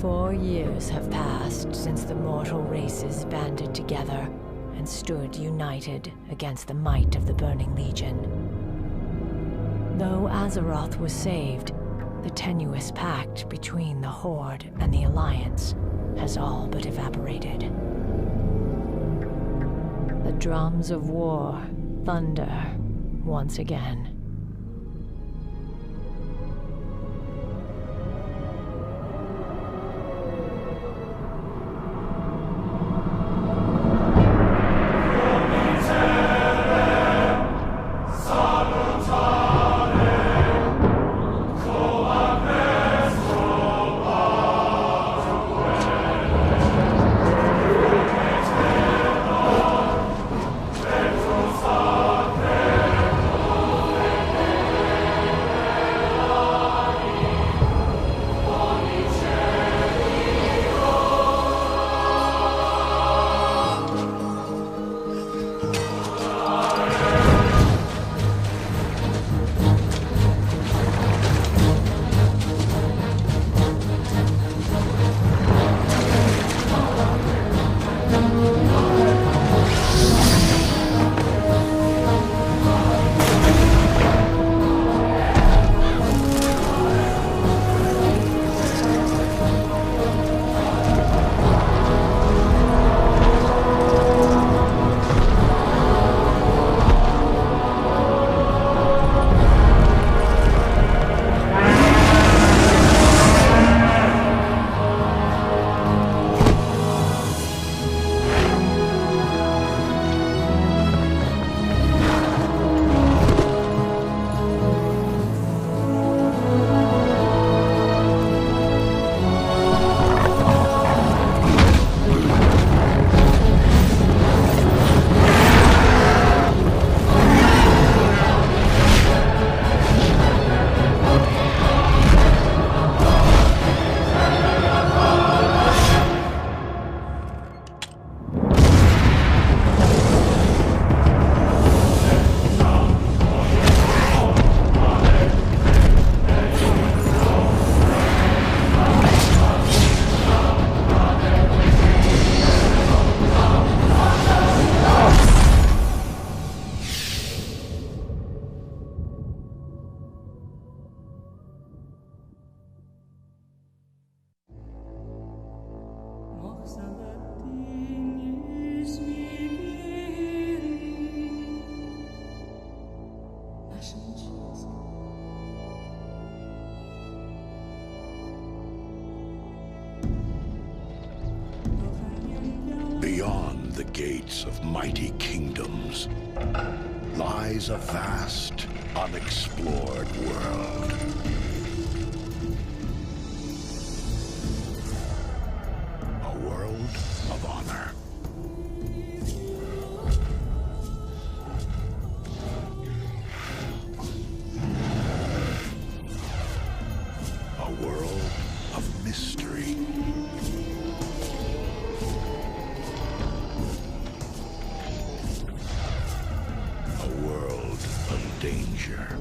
4 years have passed since the mortal races banded together and stood united against the might of the Burning Legion. Though Azeroth was saved, the tenuous pact between the Horde and the Alliance has all but evaporated. The drums of war thunder once again. Beyond the gates of mighty kingdoms lies a vast, unexplored world. A world of honor. A world of mystery. A world of danger.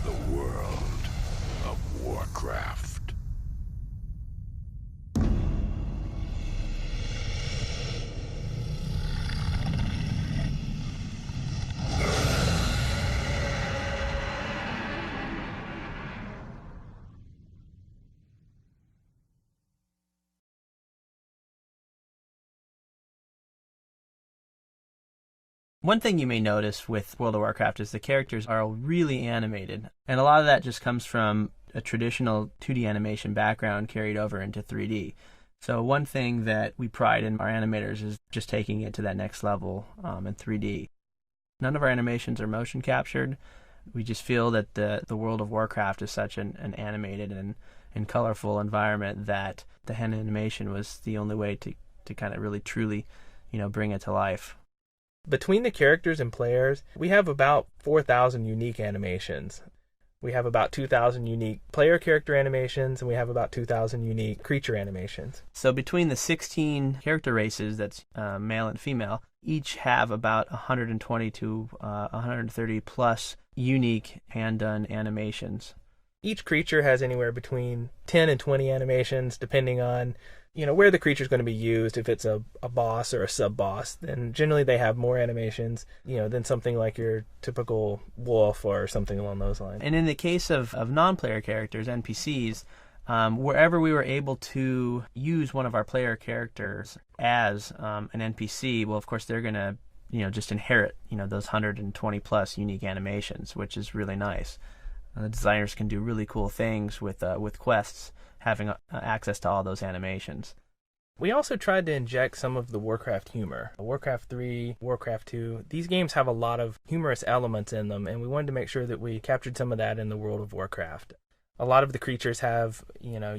The world of Warcraft. One thing you may notice with World of Warcraft is the characters are really animated, and a lot of that just comes from a traditional 2D animation background carried over into 3D. So one thing that we pride in our animators is just taking it to that next level in 3D. None of our animations are motion captured. We just feel that the World of Warcraft is such an animated and colorful environment that the hand animation was the only way to kind of really truly, bring it to life. Between the characters and players, we have about 4,000 unique animations. We have about 2,000 unique player character animations, and we have about 2,000 unique creature animations. So between the 16 character races, that's male and female, each have about 120 to 130 plus unique hand-done animations. Each creature has anywhere between 10 and 20 animations, depending on where the creature is going to be used. If it's a boss or a sub-boss, then generally they have more animations, than something like your typical wolf or something along those lines. And in the case of non-player characters, NPCs, wherever we were able to use one of our player characters as an NPC, well, of course, they're going to, just inherit, those 120 plus unique animations, which is really nice. Designers can do really cool things with quests, having access to all those animations. We also tried to inject some of the Warcraft humor. Warcraft 3, Warcraft 2, these games have a lot of humorous elements in them, and we wanted to make sure that we captured some of that in the world of Warcraft. A lot of the creatures have,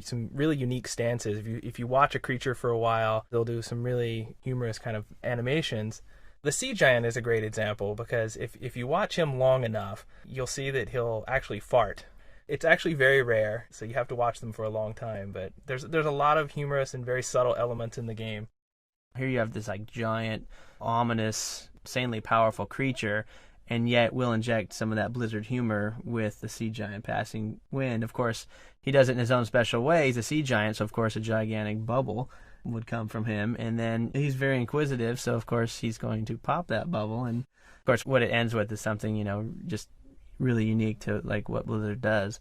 some really unique stances. If you watch a creature for a while, they'll do some really humorous kind of animations. The Sea Giant is a great example because if you watch him long enough, you'll see that he'll actually fart. It's actually very rare, so you have to watch them for a long time, but there's a lot of humorous and very subtle elements in the game. Here you have this giant, ominous, insanely powerful creature, and yet we'll inject some of that Blizzard humor with the Sea Giant passing wind. Of course, he does it in his own special way. He's a sea giant, so of course a gigantic bubble would come from him, and then he's very inquisitive, so of course he's going to pop that bubble, and of course what it ends with is something, just really unique to what Blizzard does.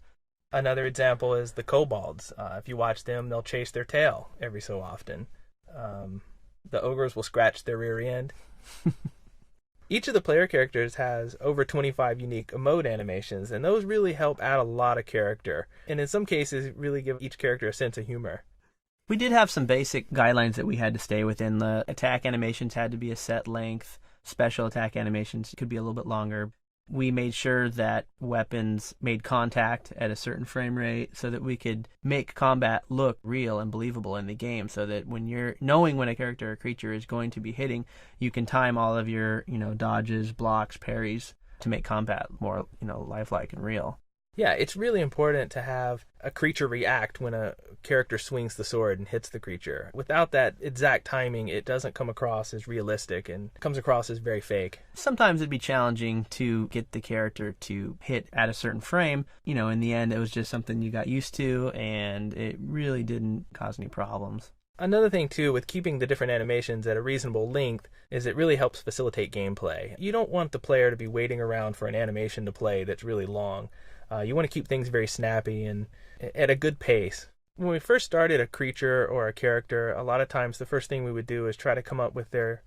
Another example is the kobolds. If you watch them, they'll chase their tail every so often. The ogres will scratch their rear end. Each of the player characters has over 25 unique emote animations, and those really help add a lot of character, and in some cases really give each character a sense of humor. We did have some basic guidelines that we had to stay within. The attack animations had to be a set length. Special attack animations could be a little bit longer. We made sure that weapons made contact at a certain frame rate so that we could make combat look real and believable in the game, so that when you're knowing when a character or creature is going to be hitting, you can time all of your, dodges, blocks, parries to make combat more, lifelike and real. Yeah, it's really important to have a creature react when a character swings the sword and hits the creature. Without that exact timing, it doesn't come across as realistic and comes across as very fake. Sometimes it'd be challenging to get the character to hit at a certain frame. In the end, it was just something you got used to, and it really didn't cause any problems. Another thing, too, with keeping the different animations at a reasonable length is it really helps facilitate gameplay. You don't want the player to be waiting around for an animation to play that's really long. You want to keep things very snappy and at a good pace. When we first started a creature or a character, a lot of times the first thing we would do is try to come up with their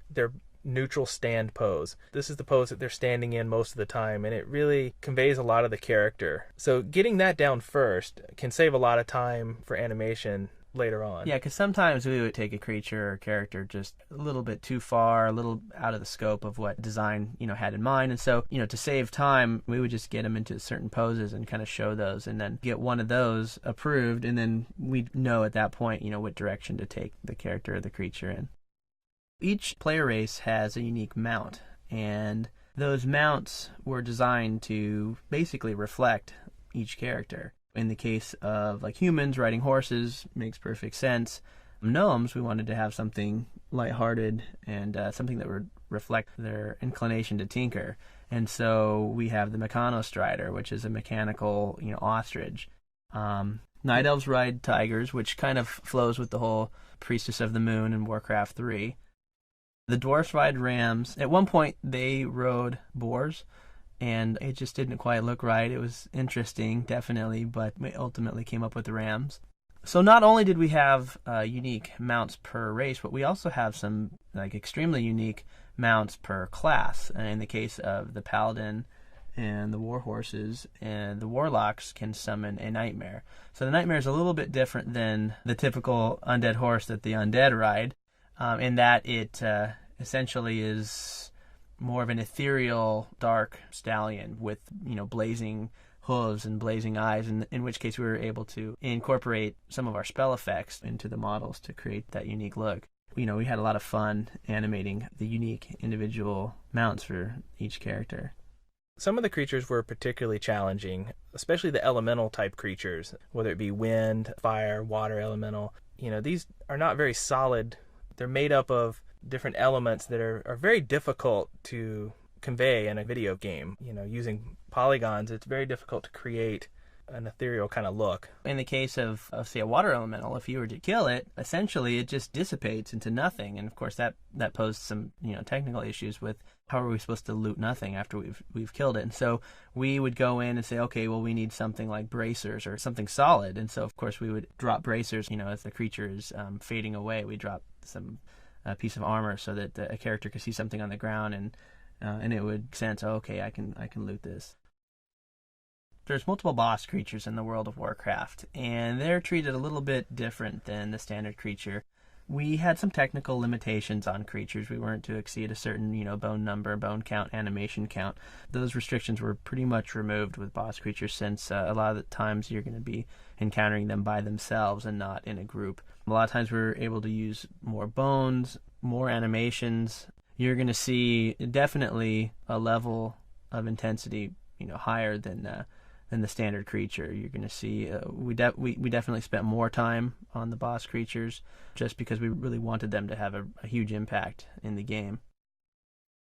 neutral stand pose. This is the pose that they're standing in most of the time, and it really conveys a lot of the character. So getting that down first can save a lot of time for animation later on. Yeah, because sometimes we would take a creature or character just a little bit too far, a little out of the scope of what design, had in mind. And so, to save time, we would just get them into certain poses and kind of show those, and then get one of those approved, and then we'd know at that point, what direction to take the character or the creature in. Each player race has a unique mount, and those mounts were designed to basically reflect each character. In the case of humans, riding horses makes perfect sense. Gnomes, we wanted to have something lighthearted and something that would reflect their inclination to tinker. And so we have the Mechanostrider, which is a mechanical, ostrich. Night Elves ride tigers, which kind of flows with the whole Priestess of the Moon in Warcraft 3. The Dwarfs ride rams. At one point, they rode boars, and it just didn't quite look right. It was interesting, definitely, but we ultimately came up with the rams. So not only did we have unique mounts per race, but we also have some extremely unique mounts per class. And in the case of the Paladin and the Warhorses, and the Warlocks can summon a Nightmare. So the Nightmare is a little bit different than the typical undead horse that the undead ride, in that it essentially is more of an ethereal, dark stallion with, blazing hooves and blazing eyes, in which case we were able to incorporate some of our spell effects into the models to create that unique look. we had a lot of fun animating the unique individual mounts for each character. Some of the creatures were particularly challenging, especially the elemental type creatures, whether it be wind, fire, water elemental. These are not very solid. They're made up of different elements that are very difficult to convey in a video game. Using polygons, it's very difficult to create an ethereal kind of look. In the case of say, a water elemental, if you were to kill it, essentially it just dissipates into nothing. And of course that posed some technical issues with how are we supposed to loot nothing after we've killed it. And so we would go in and say, okay, well, we need something like bracers or something solid. And so of course we would drop bracers. As the creature is fading away, we drop some piece of armor so that a character could see something on the ground and it would sense, okay, I can loot this. There's multiple boss creatures in the World of Warcraft, and they're treated a little bit different than the standard creature. We had some technical limitations on creatures. We weren't to exceed a certain, bone number, bone count, animation count. Those restrictions were pretty much removed with boss creatures, since a lot of the times you're going to be encountering them by themselves and not in a group. A lot of times we're able to use more bones, more animations. You're going to see definitely a level of intensity, higher than the standard creature. You're going to see we definitely spent more time on the boss creatures just because we really wanted them to have a huge impact in the game.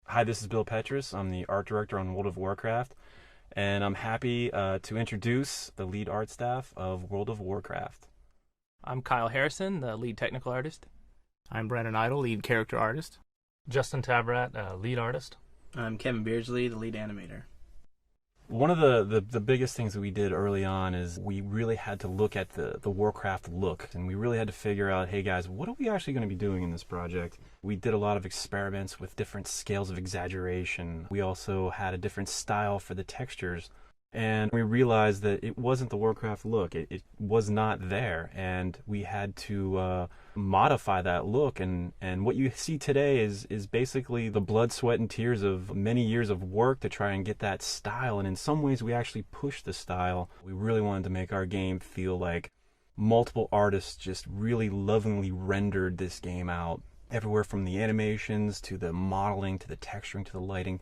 Hi, this is Bill Petrus. I'm the art director on World of Warcraft, and I'm happy to introduce the lead art staff of World of Warcraft. I'm Kyle Harrison, the lead technical artist. I'm Brandon Idle, lead character artist. Justin Tavrat, lead artist. I'm Kevin Beardsley, the lead animator. One of the biggest things that we did early on is we really had to look at the Warcraft look, and we really had to figure out, hey guys, what are we actually going to be doing in this project? We did a lot of experiments with different scales of exaggeration. We also had a different style for the textures, and we realized that it wasn't the Warcraft look. It was not there, and we had to modify that look, and what you see today is basically the blood, sweat, and tears of many years of work to try and get that style, and in some ways we actually pushed the style. We really wanted to make our game feel like multiple artists just really lovingly rendered this game out, everywhere from the animations to the modeling to the texturing to the lighting,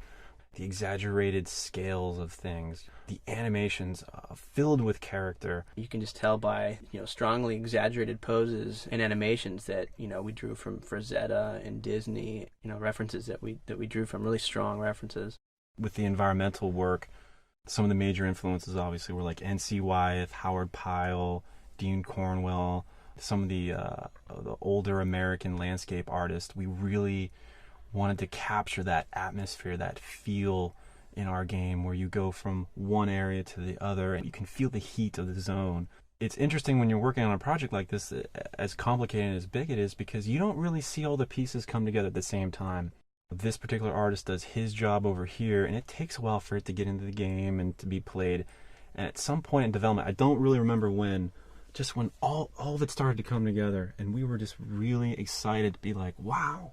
the exaggerated scales of things, the animations filled with character. You can just tell by strongly exaggerated poses and animations that we drew from Frazetta and Disney, references that we drew from, really strong references. With the environmental work, some of the major influences obviously were like N.C. Wyeth, Howard Pyle, Dean Cornwell, some of the older American landscape artists. We really wanted to capture that atmosphere, that feel in our game where you go from one area to the other and you can feel the heat of the zone. It's interesting when you're working on a project like this, as complicated and as big it is, because you don't really see all the pieces come together at the same time. This particular artist does his job over here, and it takes a while for it to get into the game and to be played. And at some point in development, I don't really remember when, just when all of it started to come together, and we were just really excited to be like, wow,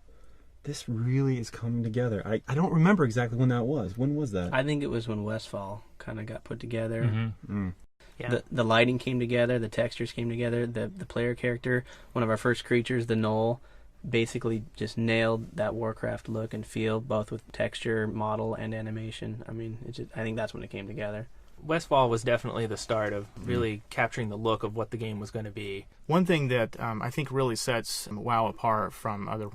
this really is coming together. I don't remember exactly when that was. When was that? I think it was when Westfall kind of got put together. Mm-hmm. Mm. Yeah. The lighting came together, the textures came together, the player character, one of our first creatures, the Knoll, basically just nailed that Warcraft look and feel, both with texture, model, and animation. I mean, I think that's when it came together. Westfall was definitely the start of really capturing the look of what the game was going to be. One thing that I think really sets WoW apart from other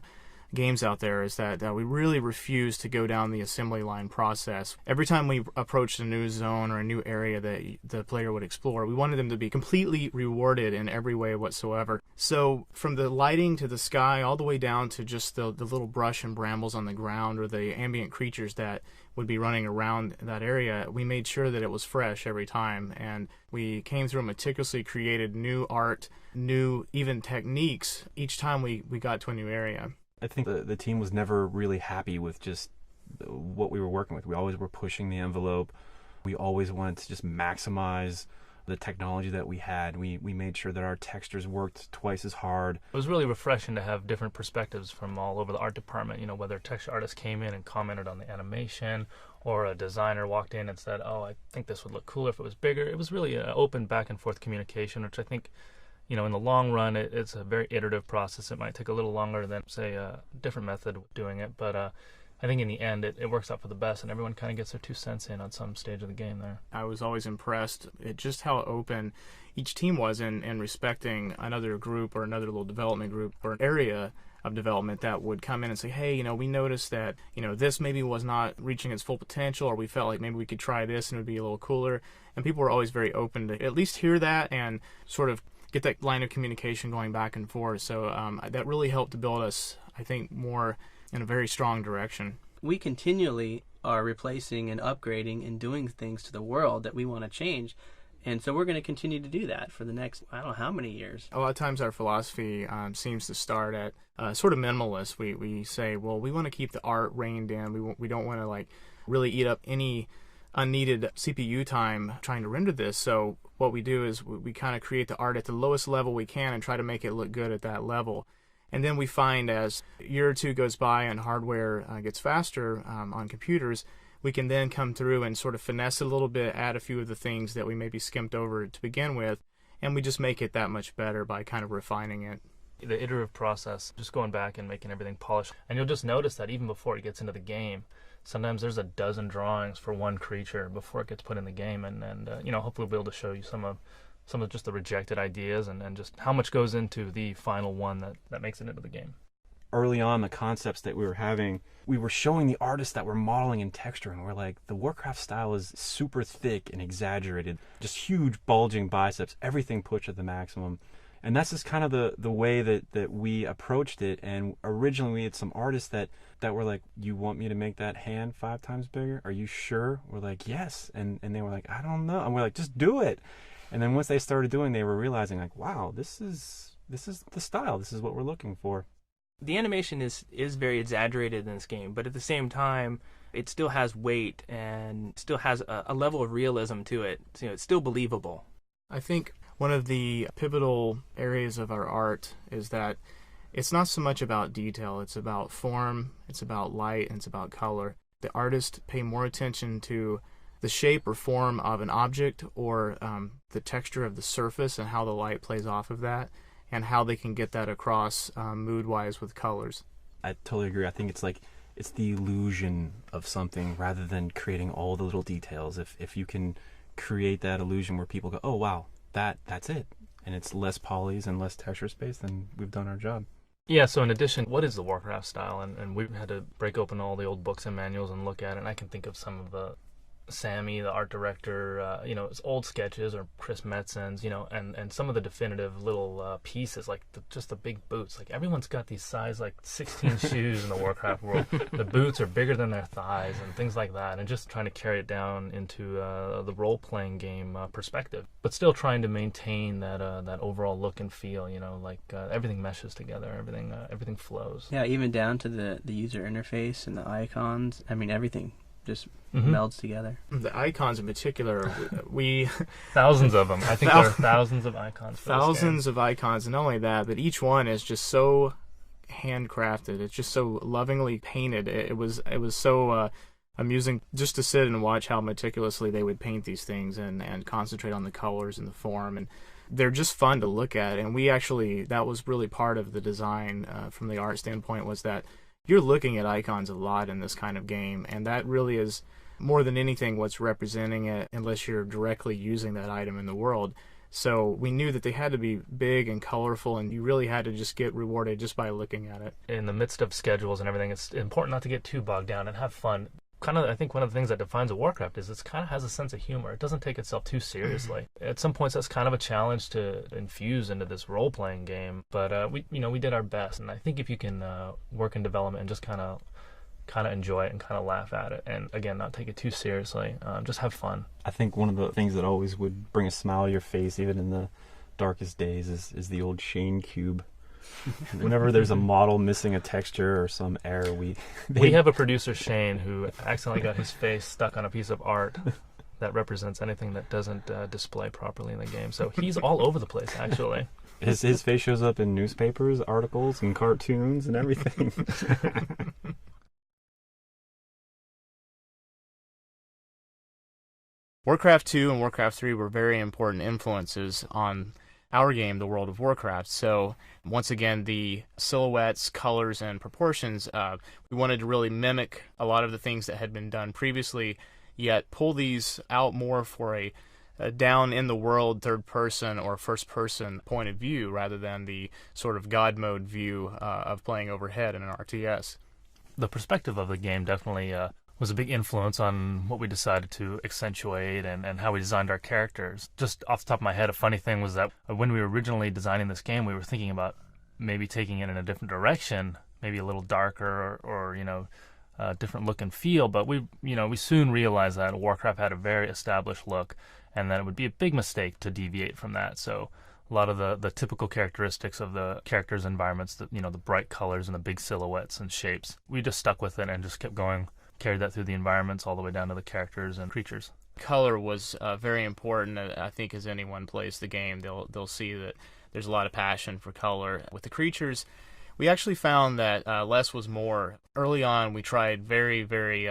games out there is that we really refuse to go down the assembly line process. Every time we approached a new zone or a new area that the player would explore, we wanted them to be completely rewarded in every way whatsoever. So from the lighting to the sky all the way down to just the little brush and brambles on the ground or the ambient creatures that would be running around that area, we made sure that it was fresh every time, and we came through and meticulously created new art, new even techniques each time we got to a new area. I think the team was never really happy with just what we were working with. We always were pushing the envelope. We always wanted to just maximize the technology that we had. We made sure that our textures worked twice as hard. It was really refreshing to have different perspectives from all over the art department, whether texture artists came in and commented on the animation, or a designer walked in and said, oh, I think this would look cooler if it was bigger. It was really an open back and forth communication, which I think in the long run, it's a very iterative process. It might take a little longer than, say, a different method of doing it, but I think in the end it works out for the best, and everyone kind of gets their 2 cents in on some stage of the game there. I was always impressed at just how open each team was in respecting another group or another little development group or an area of development that would come in and say, hey, we noticed that, this maybe was not reaching its full potential, or we felt like maybe we could try this and it would be a little cooler. And people were always very open to at least hear that and sort of get that line of communication going back and forth. So that really helped to build us, I think, more in a very strong direction. We continually are replacing and upgrading and doing things to the world that we want to change. And so we're going to continue to do that for the next, I don't know how many years. A lot of times our philosophy seems to start at sort of minimalist. We say, well, we want to keep the art reined in. We don't want to really eat up any unneeded CPU time trying to render this. So what we do is we kind of create the art at the lowest level we can and try to make it look good at that level. And then we find as a year or two goes by and hardware gets faster on computers, we can then come through and sort of finesse it a little bit, add a few of the things that we maybe skimped over to begin with, and we just make it that much better by kind of refining it. The iterative process, just going back and making everything polished. And you'll just notice that even before it gets into the game, sometimes there's a dozen drawings for one creature before it gets put in the game, and hopefully we'll be able to show you some of just the rejected ideas and just how much goes into the final one that makes it into the game. Early on, the concepts that we were having, we were showing the artists that were modeling and texturing. We're like, the Warcraft style is super thick and exaggerated, just huge bulging biceps, everything pushed at the maximum. And that's just kind of the way that we approached it. And originally we had some artists that were like, you want me to make that hand 5 times bigger? Are you sure? We're like, yes. And they were like, I don't know. And we're like, just do it. And then once they started doing, they were realizing like, wow, this is the style. This is what we're looking for. The animation is very exaggerated in this game, but at the same time, it still has weight and still has a level of realism to it. So, it's still believable. I think one of the pivotal areas of our art is that it's not so much about detail. It's about form, it's about light, and it's about color. The artists pay more attention to the shape or form of an object or the texture of the surface and how the light plays off of that, and how they can get that across mood-wise with colors. I totally agree. I think it's the illusion of something rather than creating all the little details. If you can create that illusion where people go, oh wow, that's it, and it's less polys and less texture space, then we've done our job. Yeah, so in addition, what is the Warcraft style? And we've had to break open all the old books and manuals and look at it, and I can think of some of the Sammy, the art director, it's old sketches, or Chris Metzen's, and some of the definitive little pieces, like just the big boots. Like, everyone's got these size, 16 shoes in the Warcraft world. The boots are bigger than their thighs and things like that, and just trying to carry it down into the role-playing game perspective, but still trying to maintain that overall look and feel, everything meshes together, everything flows. Yeah, even down to the user interface and the icons. I mean, everything just melds together. The icons in particular, we thousands of them. I think there are thousands of icons. Thousands of icons, and not only that, but each one is just so handcrafted. It's just so lovingly painted. It was so amusing just to sit and watch how meticulously they would paint these things and concentrate on the colors and the form, and they're just fun to look at. And that was really part of the design from the art standpoint, was that you're looking at icons a lot in this kind of game, and that really is more than anything what's representing it, unless you're directly using that item in the world. So we knew that they had to be big and colorful, and you really had to just get rewarded just by looking at it. In the midst of schedules and everything, it's important not to get too bogged down and have fun. I think one of the things that defines a Warcraft is it kind of has a sense of humor. It doesn't take itself too seriously. At some points, that's kind of a challenge to infuse into this role-playing game. But we did our best, and I think if you can work in development and just kind of enjoy it and kind of laugh at it, and again, not take it too seriously, just have fun. I think one of the things that always would bring a smile to your face, even in the darkest days, is the old Shane cube. Whenever there's a model missing a texture or some error, we have a producer, Shane, who accidentally got his face stuck on a piece of art that represents anything that doesn't display properly in the game. So he's all over the place, actually. His face shows up in newspapers, articles, and cartoons and everything. Warcraft 2 and Warcraft 3 were very important influences on our game, the World of Warcraft. So once again, the silhouettes, colors, and proportions, we wanted to really mimic a lot of the things that had been done previously, yet pull these out more for a down in the world third person or first person point of view rather than the sort of God mode view of playing overhead in an RTS. The perspective of the game definitely was a big influence on what we decided to accentuate and how we designed our characters. Just off the top of my head, a funny thing was that when we were originally designing this game, we were thinking about maybe taking it in a different direction, maybe a little darker or different look and feel. But we soon realized that Warcraft had a very established look, and that it would be a big mistake to deviate from that. So a lot of the typical characteristics of the characters' environments, the bright colors and the big silhouettes and shapes, we just stuck with it and just kept going. Carried that through the environments all the way down to the characters and creatures. Color was very important. I think as anyone plays the game, they'll see that there's a lot of passion for color. With the creatures, we actually found that less was more. Early on, we tried very, very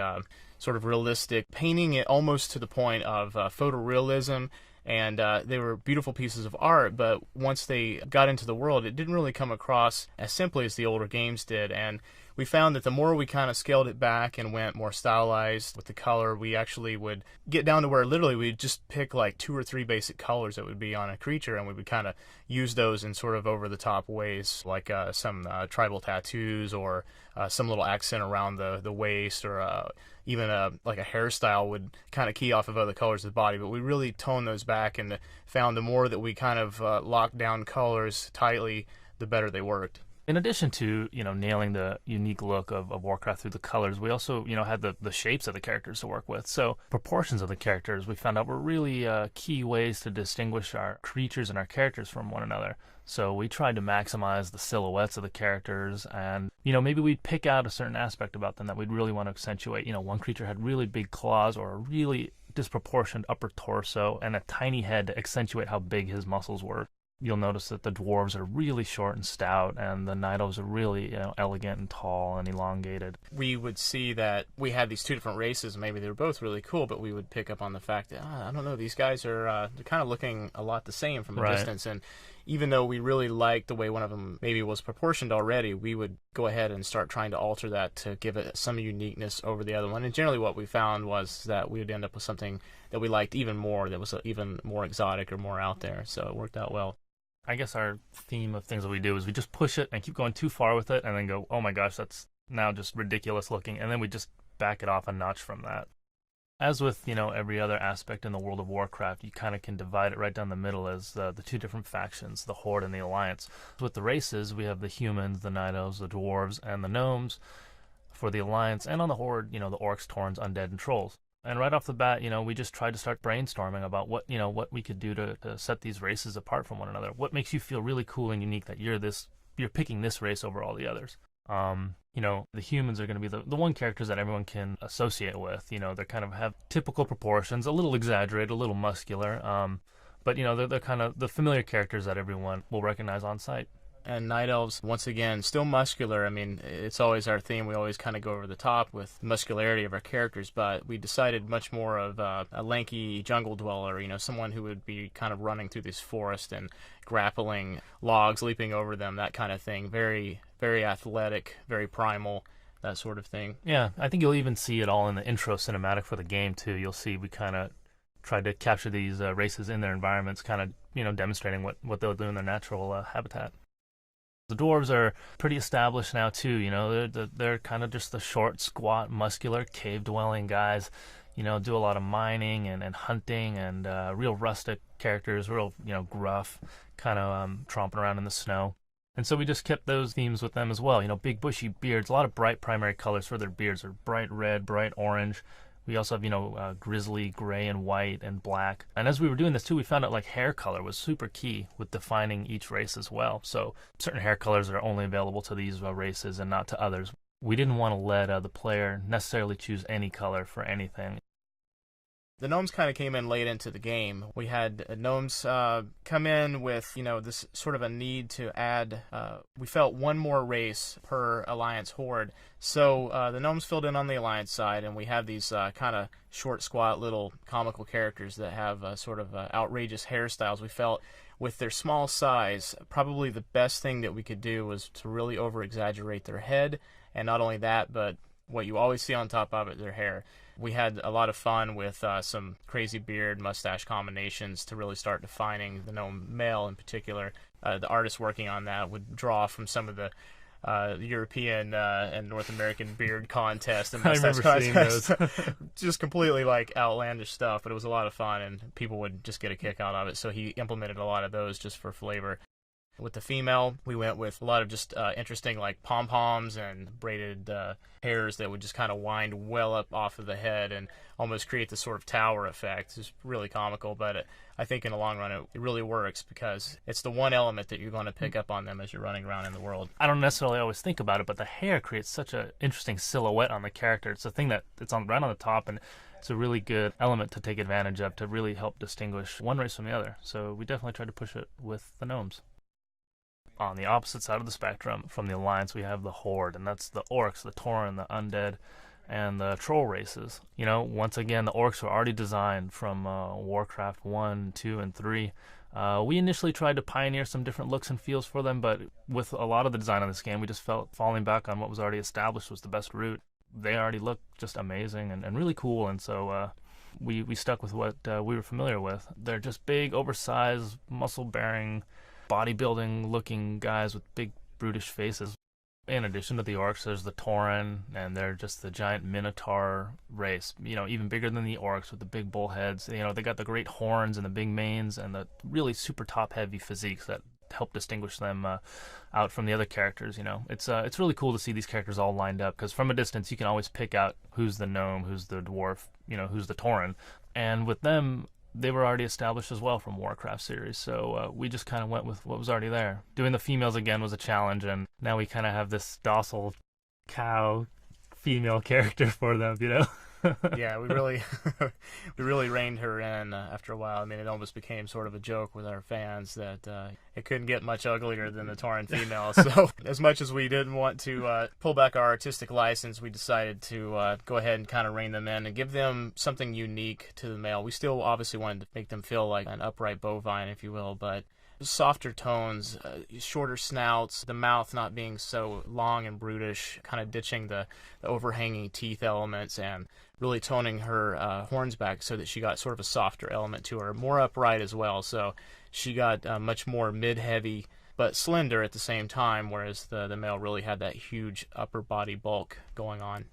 sort of realistic, painting it almost to the point of photorealism, and they were beautiful pieces of art, but once they got into the world, it didn't really come across as simply as the older games did, and we found that the more we kind of scaled it back and went more stylized with the color, we actually would get down to where literally we'd just pick like 2 or 3 basic colors that would be on a creature, and we would kind of use those in sort of over-the-top ways, like some tribal tattoos or some little accent around the waist, or even like a hairstyle would kind of key off of other colors of the body. But we really toned those back and found the more that we kind of locked down colors tightly, the better they worked. In addition to, nailing the unique look of Warcraft through the colors, we also, had the shapes of the characters to work with. So proportions of the characters we found out were really key ways to distinguish our creatures and our characters from one another. So we tried to maximize the silhouettes of the characters, and, maybe we'd pick out a certain aspect about them that we'd really want to accentuate. One creature had really big claws or a really disproportionate upper torso and a tiny head to accentuate how big his muscles were. You'll notice that the dwarves are really short and stout, and the night elves are really elegant and tall and elongated. We would see that we had these 2 different races, and maybe they were both really cool, but we would pick up on the fact that, I don't know, these guys are they're kind of looking a lot the same from a distance, and even though we really liked the way one of them maybe was proportioned already, we would go ahead and start trying to alter that to give it some uniqueness over the other one. And generally what we found was that we would end up with something that we liked even more, that was even more exotic or more out there, so it worked out well. I guess our theme of things that we do is we just push it and keep going too far with it and then go, oh my gosh, that's now just ridiculous looking, and then we just back it off a notch from that. As with, every other aspect in the World of Warcraft, you kind of can divide it right down the middle as the 2 different factions, the Horde and the Alliance. With the races, we have the humans, the night elves, the dwarves, and the gnomes for the Alliance, and on the Horde, the orcs, taurns, undead, and trolls. And right off the bat, we just tried to start brainstorming about what we could do to set these races apart from one another. What makes you feel really cool and unique that you're picking this race over all the others? The humans are going to be the one characters that everyone can associate with. They kind of have typical proportions, a little exaggerated, a little muscular, but they're kind of the familiar characters that everyone will recognize on sight. And night elves, once again, still muscular. I mean, it's always our theme. We always kind of go over the top with muscularity of our characters, but we decided much more of a lanky jungle dweller, someone who would be kind of running through this forest and grappling logs, leaping over them, that kind of thing. Very, very athletic, very primal, that sort of thing. Yeah, I think you'll even see it all in the intro cinematic for the game, too. You'll see we kind of tried to capture these races in their environments, kind of, demonstrating what they'll do in their natural habitat. The dwarves are pretty established now too. They're kind of just the short, squat, muscular, cave-dwelling guys. Do a lot of mining and hunting and real rustic characters, real gruff, kind of tromping around in the snow. And so we just kept those themes with them as well. Big bushy beards, a lot of bright primary colors for their beards are bright red, bright orange. We also have, grizzly, gray and white and black. And as we were doing this too, we found out like hair color was super key with defining each race as well. So certain hair colors are only available to these races and not to others. We didn't want to let the player necessarily choose any color for anything. The gnomes kind of came in late into the game. We had gnomes come in with, this sort of a need to add, we felt one more race per Alliance horde. So the gnomes filled in on the Alliance side, and we have these kind of short, squat, little comical characters that have sort of outrageous hairstyles. We felt with their small size, probably the best thing that we could do was to really over-exaggerate their head, and not only that, but what you always see on top of it, their hair. We had a lot of fun with some crazy beard, mustache combinations to really start defining the gnome male in particular. The artists working on that would draw from some of the European and North American beard contest and mustache contest. Just completely like outlandish stuff, but it was a lot of fun and people would just get a kick out of it. So he implemented a lot of those just for flavor. With the female, we went with a lot of just interesting like pom-poms and braided hairs that would just kind of wind well up off of the head and almost create this sort of tower effect. It's really comical, but I think in the long run it really works because it's the one element that you're going to pick up on them as you're running around in the world. I don't necessarily always think about it, but the hair creates such an interesting silhouette on the character. It's a thing that it's right on the top, and it's a really good element to take advantage of to really help distinguish one race from the other. So we definitely tried to push it with the gnomes. On the opposite side of the spectrum from the Alliance, we have the Horde, and that's the Orcs, the Tauren, the Undead, and the Troll races. Once again, the Orcs were already designed from Warcraft 1, 2, and 3. We initially tried to pioneer some different looks and feels for them, but with a lot of the design on this game, we just felt falling back on what was already established was the best route. They already look just amazing and really cool, and so we stuck with what we were familiar with. They're just big, oversized, muscle-bearing, bodybuilding looking guys with big brutish faces. In addition to the Orcs, there's the Tauren, and they're just the giant Minotaur race, even bigger than the Orcs with the big bull heads. They got the great horns and the big manes and the really super top heavy physiques that help distinguish them out from the other characters. It's really cool to see these characters all lined up, because from a distance you can always pick out who's the gnome, who's the dwarf, who's the Tauren. And with them, they were already established as well from Warcraft series, so we just kind of went with what was already there. Doing the females again was a challenge, and now we kind of have this docile cow female character for them, Yeah, we really reined her in after a while. I mean, it almost became sort of a joke with our fans that it couldn't get much uglier than the Tauren female. So as much as we didn't want to pull back our artistic license, we decided to go ahead and kind of rein them in and give them something unique to the male. We still obviously wanted to make them feel like an upright bovine, if you will, but softer tones, shorter snouts, the mouth not being so long and brutish, kind of ditching the overhanging teeth elements and really toning her horns back so that she got sort of a softer element to her, more upright as well. So she got much more mid-heavy but slender at the same time, whereas the male really had that huge upper body bulk going on.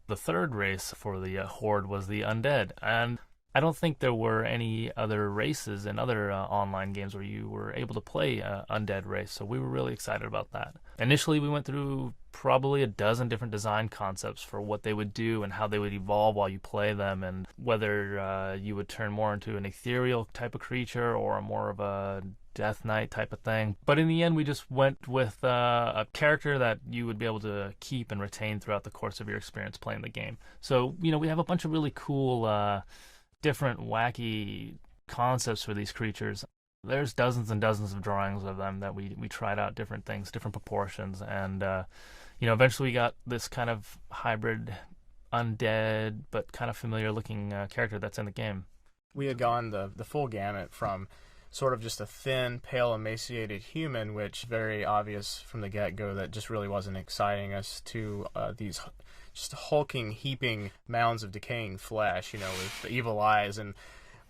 The third race for the Horde was the Undead, and I don't think there were any other races in other online games where you were able to play Undead race, so we were really excited about that. Initially, we went through probably a dozen different design concepts for what they would do and how they would evolve while you play them, and whether you would turn more into an ethereal type of creature or more of a Death Knight type of thing. But in the end, we just went with a character that you would be able to keep and retain throughout the course of your experience playing the game. So, we have a bunch of really cool different wacky concepts for these creatures. There's dozens and dozens of drawings of them that we tried out different things, different proportions, and eventually we got this kind of hybrid undead but kind of familiar looking character that's in the game. We had gone the full gamut from sort of just a thin, pale, emaciated human, which very obvious from the get-go that just really wasn't exciting us, to these just hulking, heaping mounds of decaying flesh, with the evil eyes. And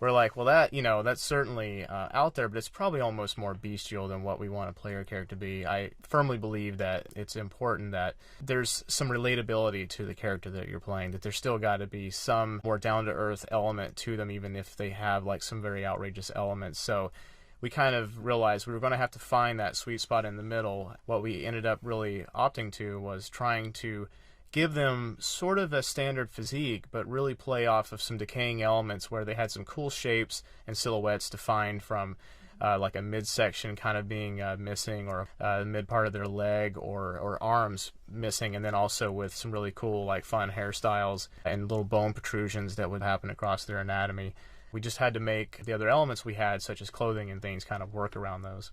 we're like, well, that's certainly out there, but it's probably almost more bestial than what we want a player character to be. I firmly believe that it's important that there's some relatability to the character that you're playing, that there's still got to be some more down-to-earth element to them, even if they have like some very outrageous elements. So we kind of realized we were going to have to find that sweet spot in the middle. What we ended up really opting to was trying to give them sort of a standard physique, but really play off of some decaying elements where they had some cool shapes and silhouettes defined from like a midsection kind of being missing, or mid part of their leg or arms missing, and then also with some really cool like fun hairstyles and little bone protrusions that would happen across their anatomy. We just had to make the other elements we had, such as clothing and things, kind of work around those.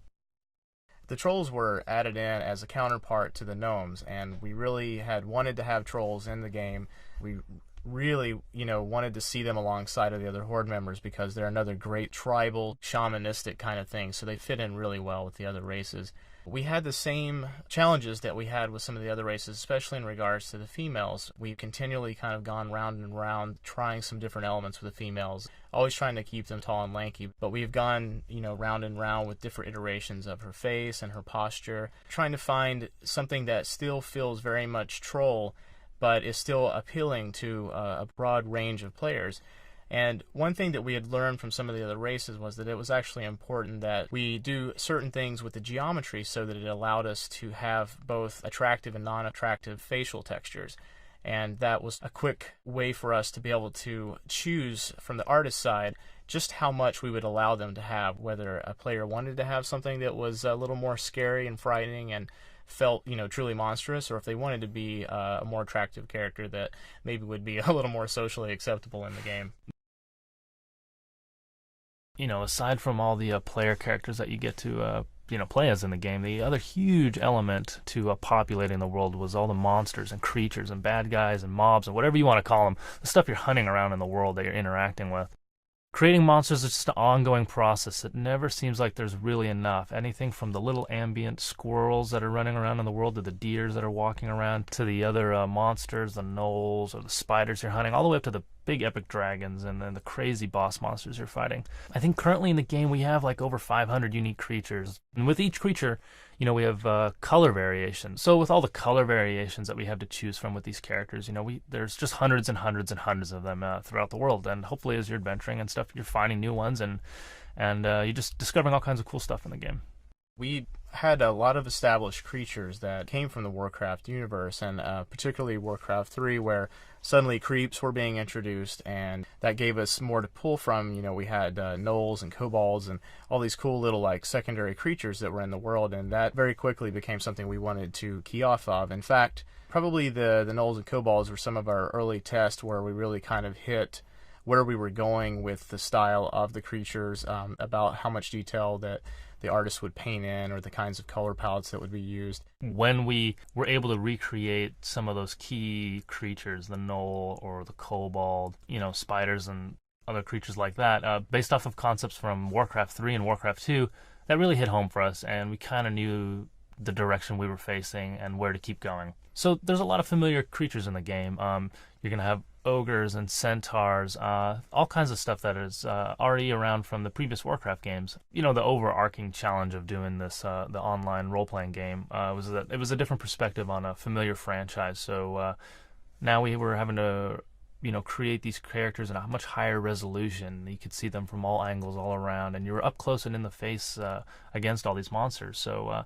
The trolls were added in as a counterpart to the gnomes, and we really had wanted to have trolls in the game. We really, wanted to see them alongside of the other Horde members because they're another great tribal, shamanistic kind of thing, so they fit in really well with the other races. We had the same challenges that we had with some of the other races, especially in regards to the females. We've continually kind of gone round and round trying some different elements with the females, always trying to keep them tall and lanky, but we've gone, round and round with different iterations of her face and her posture, trying to find something that still feels very much troll, but is still appealing to a broad range of players. And one thing that we had learned from some of the other races was that it was actually important that we do certain things with the geometry so that it allowed us to have both attractive and non-attractive facial textures. And that was a quick way for us to be able to choose from the artist side just how much we would allow them to have, whether a player wanted to have something that was a little more scary and frightening and felt, truly monstrous, or if they wanted to be a more attractive character that maybe would be a little more socially acceptable in the game. Aside from all the player characters that you get to play as in the game, the other huge element to populating the world was all the monsters and creatures and bad guys and mobs and whatever you want to call them, the stuff you're hunting around in the world that you're interacting with. Creating monsters is just an ongoing process. It never seems like there's really enough. Anything from the little ambient squirrels that are running around in the world to the deers that are walking around to the other monsters, the gnolls or the spiders you're hunting, all the way up to the big epic dragons and then the crazy boss monsters you're fighting. I think currently in the game we have like over 500 unique creatures. And with each creature, we have color variations. So with all the color variations that we have to choose from with these characters, there's just hundreds and hundreds and hundreds of them throughout the world. And hopefully as you're adventuring and stuff, you're finding new ones and you're just discovering all kinds of cool stuff in the game. We had a lot of established creatures that came from the Warcraft universe, and particularly Warcraft 3, where suddenly creeps were being introduced, and that gave us more to pull from. We had gnolls and kobolds and all these cool little like secondary creatures that were in the world, and that very quickly became something we wanted to key off of. In fact, probably the gnolls and kobolds were some of our early tests where we really kind of hit where we were going with the style of the creatures, about how much detail that the artist would paint in or the kinds of color palettes that would be used. When we were able to recreate some of those key creatures, the gnoll or the kobold, spiders and other creatures like that, based off of concepts from Warcraft 3 and Warcraft 2, that really hit home for us, and we kind of knew the direction we were facing and where to keep going. So there's a lot of familiar creatures in the game. You're going to have ogres and centaurs, all kinds of stuff that is already around from the previous Warcraft games. The overarching challenge of doing this, the online role-playing game, was that it was a different perspective on a familiar franchise. So now we were having to, create these characters in a much higher resolution. You could see them from all angles all around, and you were up close and in the face against all these monsters. So,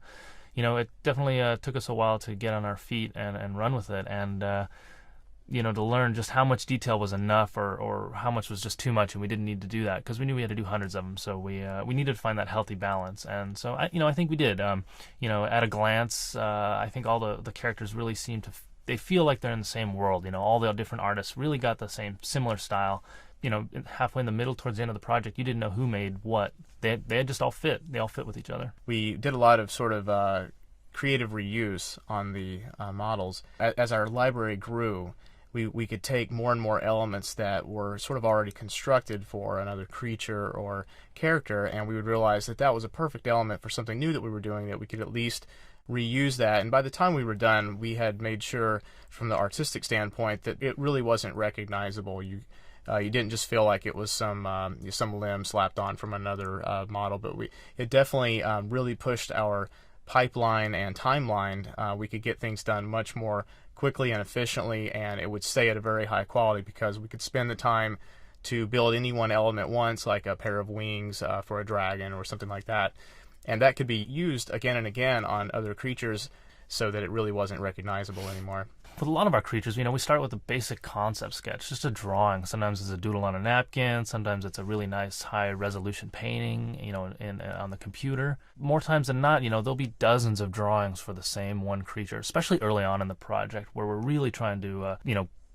it definitely took us a while to get on our feet and run with it, and to learn just how much detail was enough or how much was just too much, and we didn't need to do that because we knew we had to do hundreds of them. So we needed to find that healthy balance, and so I think we did. At a glance, I think all the characters really seem to they feel like they're in the same world. All the different artists really got the similar style. Halfway in the middle, towards the end of the project, you didn't know who made what. They just all fit. They all fit with each other. We did a lot of sort of creative reuse on the models. As our library grew, we could take more and more elements that were sort of already constructed for another creature or character, and we would realize that that was a perfect element for something new that we were doing, that we could at least reuse that. And by the time we were done, we had made sure from the artistic standpoint that it really wasn't recognizable. You didn't just feel like it was some limb slapped on from another model, but it definitely really pushed our pipeline and timeline. We could get things done much more quickly and efficiently, and it would stay at a very high quality because we could spend the time to build any one element once, like a pair of wings for a dragon or something like that, and that could be used again and again on other creatures so that it really wasn't recognizable anymore. With a lot of our creatures, we start with a basic concept sketch, just a drawing. Sometimes it's a doodle on a napkin. Sometimes it's a really nice high-resolution painting, on the computer. More times than not, there'll be dozens of drawings for the same one creature, especially early on in the project where we're really trying to,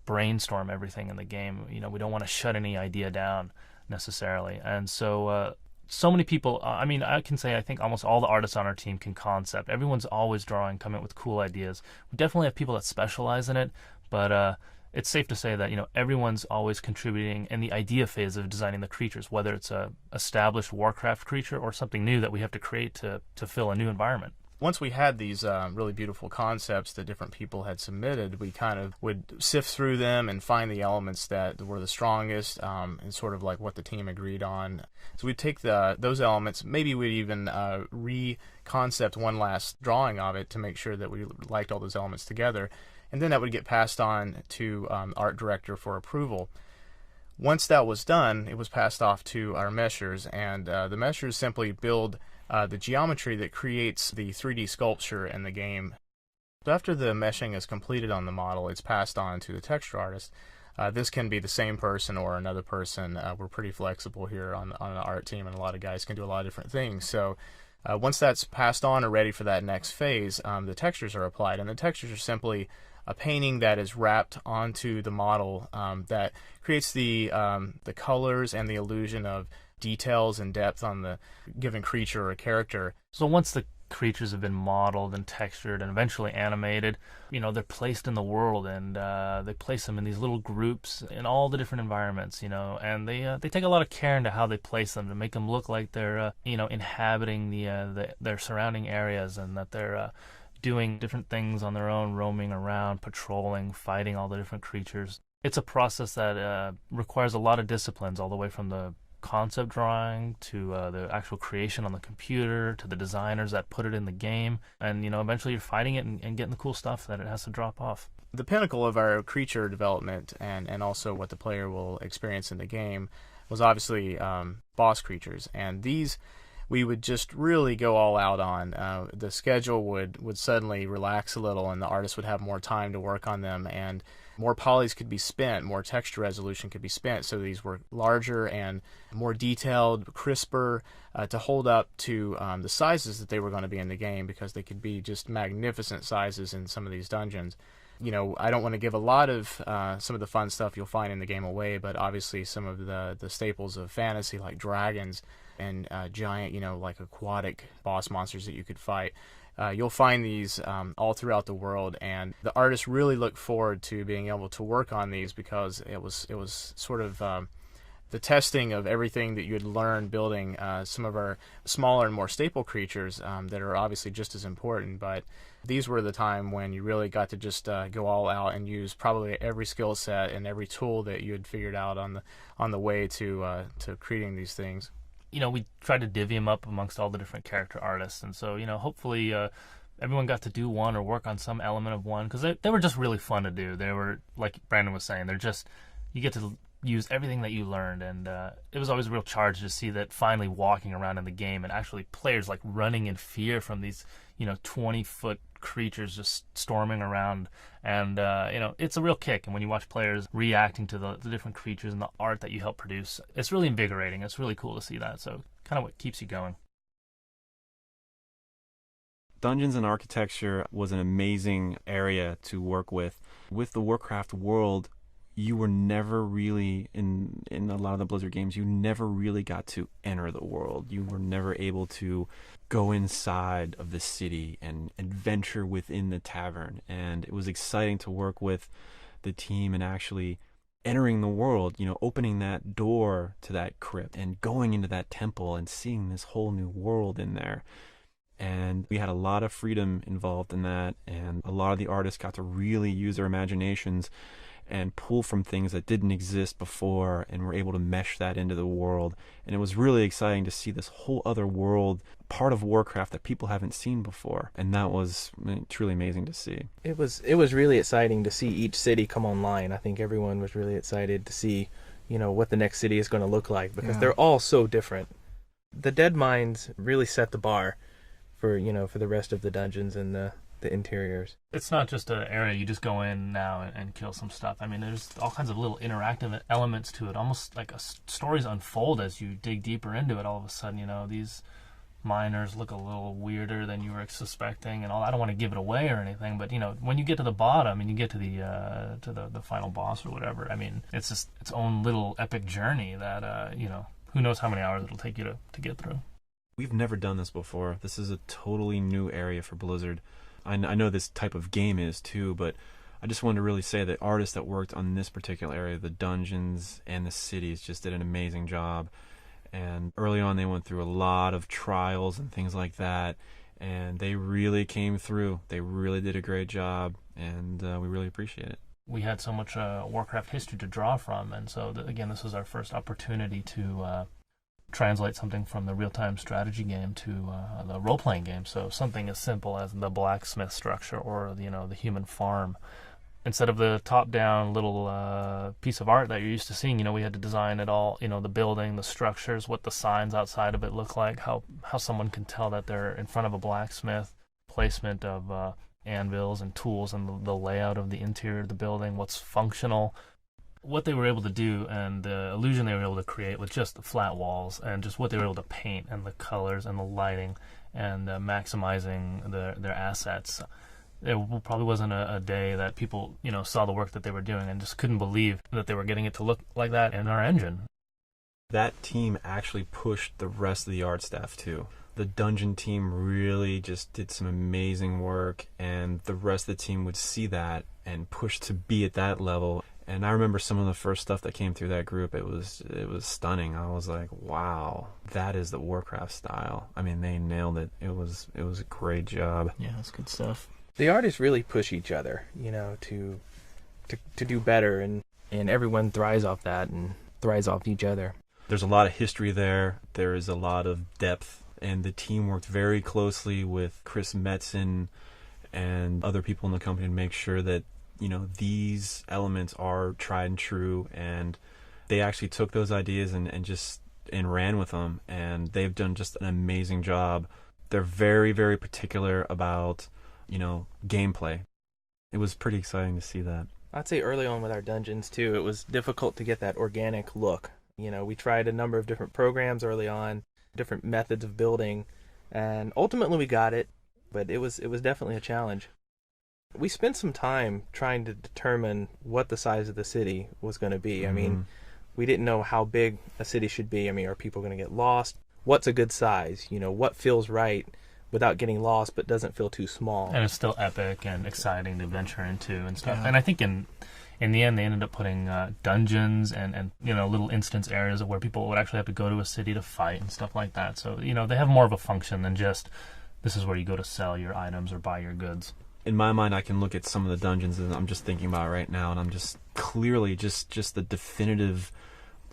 brainstorm everything in the game. We don't want to shut any idea down necessarily. And so many people, I can say I think almost all the artists on our team can concept. Everyone's always drawing, coming up with cool ideas. We definitely have people that specialize in it, but it's safe to say that, everyone's always contributing in the idea phase of designing the creatures, whether it's a established Warcraft creature or something new that we have to create to fill a new environment. Once we had these really beautiful concepts that different people had submitted, we kind of would sift through them and find the elements that were the strongest and sort of like what the team agreed on. So we'd take those elements, maybe we'd even re-concept one last drawing of it to make sure that we liked all those elements together, and then that would get passed on to art director for approval. Once that was done, it was passed off to our meshers, and the meshers simply build the geometry that creates the 3D sculpture in the game. So after the meshing is completed on the model, it's passed on to the texture artist. This can be the same person or another person. We're pretty flexible here on an art team, and a lot of guys can do a lot of different things. So once that's passed on or ready for that next phase, the textures are applied, and the textures are simply a painting that is wrapped onto the model that creates the colors and the illusion of details and depth on the given creature or character. So once the creatures have been modeled and textured and eventually animated, they're placed in the world, and they place them in these little groups in all the different environments, and they take a lot of care into how they place them to make them look like they're inhabiting their surrounding areas, and that they're doing different things on their own, roaming around, patrolling, fighting all the different creatures. It's a process that requires a lot of disciplines, all the way from the concept drawing to the actual creation on the computer to the designers that put it in the game, and eventually you're fighting it and getting the cool stuff that it has to drop off. The pinnacle of our creature development and also what the player will experience in the game was obviously boss creatures, and these we would just really go all out on. The schedule would suddenly relax a little, and the artist would have more time to work on them, and more polys could be spent, more texture resolution could be spent, so these were larger and more detailed, crisper, to hold up to the sizes that they were going to be in the game, because they could be just magnificent sizes in some of these dungeons. I don't want to give a lot of some of the fun stuff you'll find in the game away, but obviously some of the staples of fantasy like dragons and giant, like aquatic boss monsters that you could fight. You'll find these all throughout the world, and the artists really look forward to being able to work on these, because it was sort of the testing of everything that you had learned building some of our smaller and more staple creatures that are obviously just as important. But these were the time when you really got to just go all out and use probably every skill set and every tool that you had figured out on the way to creating these things. We tried to divvy them up amongst all the different character artists, and so hopefully everyone got to do one or work on some element of one, because they were just really fun to do. They were, like Brandon was saying, you get to use everything that you learned, and it was always a real charge to see that finally walking around in the game, and actually players like running in fear from these 20-foot creatures just storming around, and it's a real kick. And when you watch players reacting to the different creatures and the art that you help produce, it's really invigorating. It's really cool to see that, so kind of what keeps you going. Dungeons and architecture was an amazing area to work with. With the Warcraft world, you were never really, in a lot of the Blizzard games, you never really got to enter the world. You were never able to go inside of the city and adventure within the tavern. And it was exciting to work with the team and actually entering the world, opening that door to that crypt and going into that temple and seeing this whole new world in there. And we had a lot of freedom involved in that, and a lot of the artists got to really use their imaginations and pull from things that didn't exist before, and were able to mesh that into the world. And it was really exciting to see this whole other world, part of Warcraft that people haven't seen before, and that was truly amazing to see. It was really exciting to see each city come online. I think everyone was really excited to see, what the next city is going to look like, because they're all so different. The Dead Mines really set the bar for the rest of the dungeons and the the interiors. It's not just an area you just go in now and kill some stuff. I mean, there's all kinds of little interactive elements to it, almost like stories unfold as you dig deeper into it. All of a sudden, you know, these miners look a little weirder than you were suspecting and all. I don't want to give it away or anything, but you know, when you get to the bottom and you get to the final boss or whatever, I mean, it's just its own little epic journey that you know, who knows how many hours it'll take you to get through. We've never done this before. This is a totally new area for Blizzard. I know this type of game is too, but I just wanted to really say that artists that worked on this particular area, the dungeons and the cities, just did an amazing job. And early on, they went through a lot of trials and things like that, and they really came through. They really did a great job, and we really appreciate it. We had so much Warcraft history to draw from, and so again, this was our first opportunity to translate something from the real-time strategy game to the role-playing game. So something as simple as the blacksmith structure or the human farm. Instead of the top-down little piece of art that you're used to seeing, you know, we had to design it all, you know, the building, the structures, what the signs outside of it look like, how someone can tell that they're in front of a blacksmith, placement of anvils and tools, and the layout of the interior of the building, what's functional. What they were able to do and the illusion they were able to create with just the flat walls and just what they were able to paint and the colors and the lighting and maximizing their assets. There probably wasn't a day that people, you know, saw the work that they were doing and just couldn't believe that they were getting it to look like that in our engine. That team actually pushed the rest of the art staff too. The dungeon team really just did some amazing work, and the rest of the team would see that and push to be at that level. And I remember some of the first stuff that came through that group. It was stunning. I was like, wow, that is the Warcraft style. I mean, they nailed it. It was a great job. Yeah, that's good stuff. The artists really push each other, you know, to do better, and everyone thrives off that and thrives off each other. There's a lot of history there. There is a lot of depth, and the team worked very closely with Chris Metzen and other people in the company to make sure that, you know, these elements are tried and true, and they actually took those ideas and ran with them, and they've done just an amazing job. They're very, very particular about, you know, gameplay. It was pretty exciting to see that. I'd say early on with our dungeons too, it was difficult to get that organic look. You know, we tried a number of different programs early on, different methods of building, and ultimately we got it, but it was definitely a challenge. We spent some time trying to determine what the size of the city was going to be. Mm-hmm. I mean, we didn't know how big a city should be. I mean, are people going to get lost? What's a good size? You know, what feels right without getting lost but doesn't feel too small? And it's still epic and exciting to venture into and stuff. Yeah. And I think in the end they ended up putting dungeons and you know, little instance areas where people would actually have to go to a city to fight and stuff like that. So, you know, they have more of a function than just this is where you go to sell your items or buy your goods. In my mind, I can look at some of the dungeons that I'm just thinking about right now, and I'm just clearly just the definitive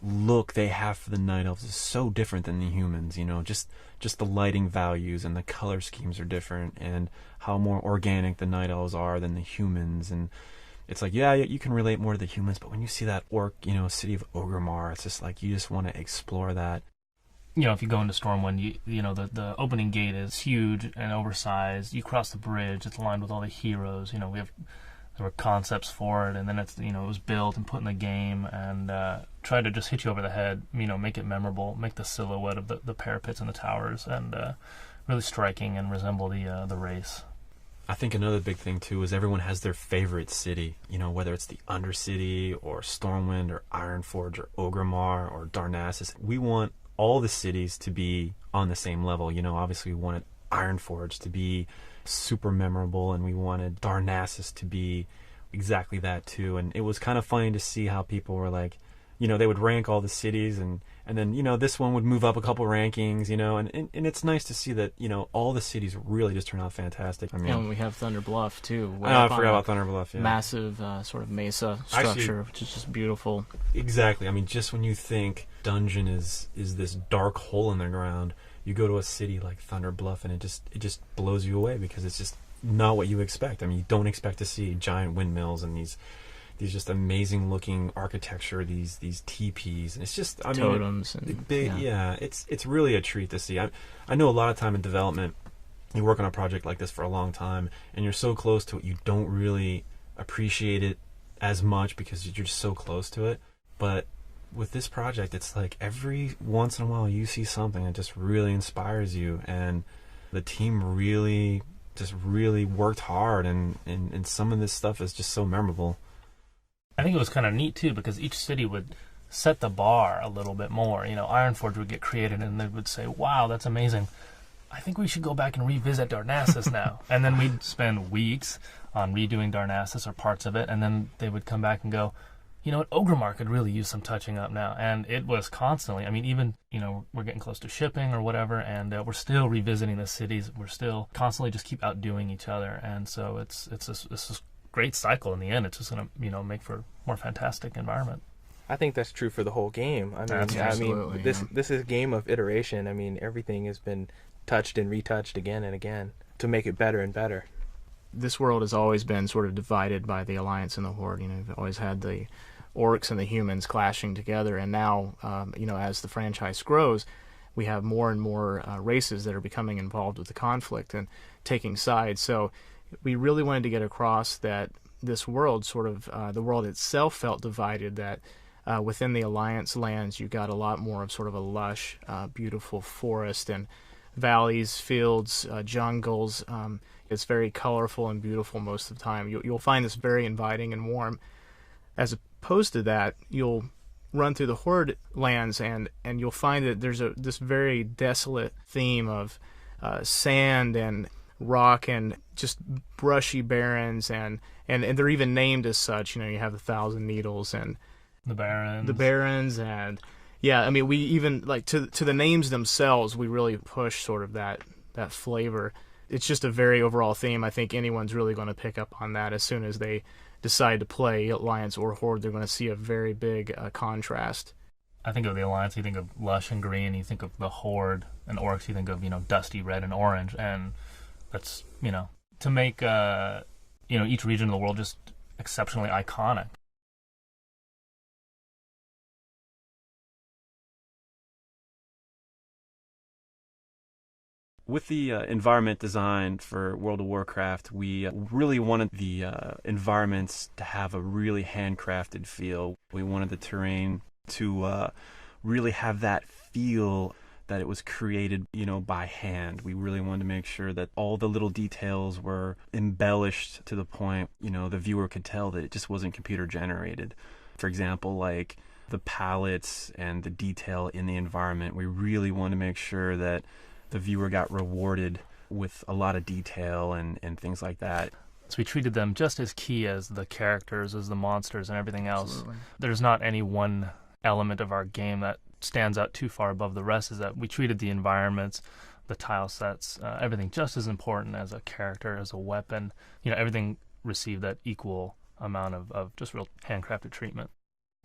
look they have for the Night Elves is so different than the humans. You know, just the lighting values and the color schemes are different, and how more organic the Night Elves are than the humans. And it's like, yeah, you can relate more to the humans, but when you see that city of Orgrimmar, it's just like you just want to explore that. You know, if you go into Stormwind, you know, the opening gate is huge and oversized. You cross the bridge, it's lined with all the heroes. You know, there were concepts for it, and then it was built and put in the game, and try to just hit you over the head, you know, make it memorable, make the silhouette of the parapets and the towers, and really striking and resemble the race. I think another big thing, too, is everyone has their favorite city, you know, whether it's the Undercity or Stormwind or Ironforge or Orgrimmar or Darnassus. We want all the cities to be on the same level. You know, obviously we wanted Ironforge to be super memorable, and we wanted Darnassus to be exactly that too. And it was kind of funny to see how people were like, you know, they would rank all the cities, and then, you know, this one would move up a couple rankings, you know, and it's nice to see that, you know, all the cities really just turn out fantastic. I mean, and we have Thunder Bluff too. I forgot about Thunder Bluff. Yeah. Massive sort of mesa structure, which is just beautiful. Exactly. I mean, just when you think dungeon is this dark hole in the ground, you go to a city like Thunder Bluff, and it just blows you away, because it's just not what you expect. I mean, you don't expect to see giant windmills and these just amazing looking architecture, these teepees, and it's just, I mean, totems and big, yeah, it's really a treat to see. I know a lot of time in development, you work on a project like this for a long time and you're so close to it, you don't really appreciate it as much because you're just so close to it. But with this project, it's like every once in a while you see something that just really inspires you, and the team really worked hard, and some of this stuff is just so memorable. I think it was kind of neat too, because each city would set the bar a little bit more. You know, Ironforge would get created and they would say, wow, that's amazing. I think we should go back and revisit Darnassus now. And then we'd spend weeks on redoing Darnassus or parts of it, and then they would come back and go, you know what, Ogremar could really use some touching up now. And it was constantly, I mean, even, you know, we're getting close to shipping or whatever, and we're still revisiting the cities. We're still constantly just keep outdoing each other. And so it's this great cycle in the end. It's just going to, you know, make for a more fantastic environment. I think that's true for the whole game. This is a game of iteration. I mean, everything has been touched and retouched again and again to make it better and better. This world has always been sort of divided by the Alliance and the Horde. You know, you've always had the orcs and the humans clashing together, and now, you know, as the franchise grows, we have more and more races that are becoming involved with the conflict and taking sides. So we really wanted to get across that this world, sort of the world itself, felt divided, that within the Alliance lands you got a lot more of sort of a lush, beautiful forest and valleys, fields, jungles. It's very colorful and beautiful most of the time. You'll find this very inviting and warm. As opposed to that, you'll run through the Horde lands and you'll find that there's this very desolate theme of sand and rock and just brushy barrens, and they're even named as such. You know, you have the Thousand Needles and the Barrens, and yeah, I mean, we even, like, to the names themselves, we really push sort of that flavor. It's just a very overall theme. I think anyone's really going to pick up on that as soon as they decide to play Alliance or Horde. They're going to see a very big contrast. I think of the Alliance, you think of lush and green. You think of the Horde and orcs, you think of, you know, dusty red and orange. And that's, you know, to make, you know, each region of the world just exceptionally iconic. With the environment design for World of Warcraft, we really wanted the environments to have a really handcrafted feel. We wanted the terrain to really have that feel that it was created, you know, by hand. We really wanted to make sure that all the little details were embellished to the point, you know, the viewer could tell that it just wasn't computer generated. For example, like the palettes and the detail in the environment, we really wanted to make sure that the viewer got rewarded with a lot of detail and things like that. So we treated them just as key as the characters, as the monsters, and everything else. Absolutely. There's not any one element of our game that stands out too far above the rest. Is that we treated the environments, the tile sets, everything just as important as a character, as a weapon. You know, everything received that equal amount of just real handcrafted treatment.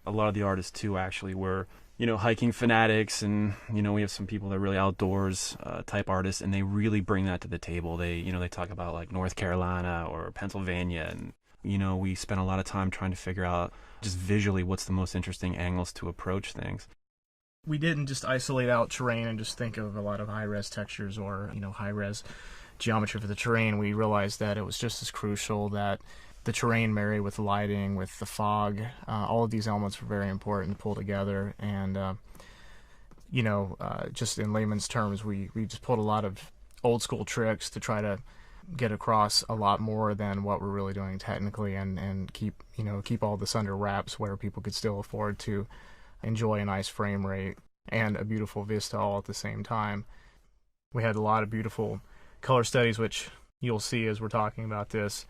A lot of the artists, too, actually were, you know, hiking fanatics, and, you know, we have some people that are really outdoors type artists, and they really bring that to the table. They, you know, they talk about like North Carolina or Pennsylvania, and, you know, we spent a lot of time trying to figure out just visually what's the most interesting angles to approach things. We didn't just isolate out terrain and just think of a lot of high-res textures or, you know, high-res geometry for the terrain. We realized that it was just as crucial that the terrain married with the lighting, with the fog. All of these elements were very important to pull together. And, you know, just in layman's terms, we just pulled a lot of old-school tricks to try to get across a lot more than what we're really doing technically, and keep all this under wraps where people could still afford to enjoy a nice frame rate and a beautiful vista all at the same time. We had a lot of beautiful color studies, which you'll see as we're talking about this.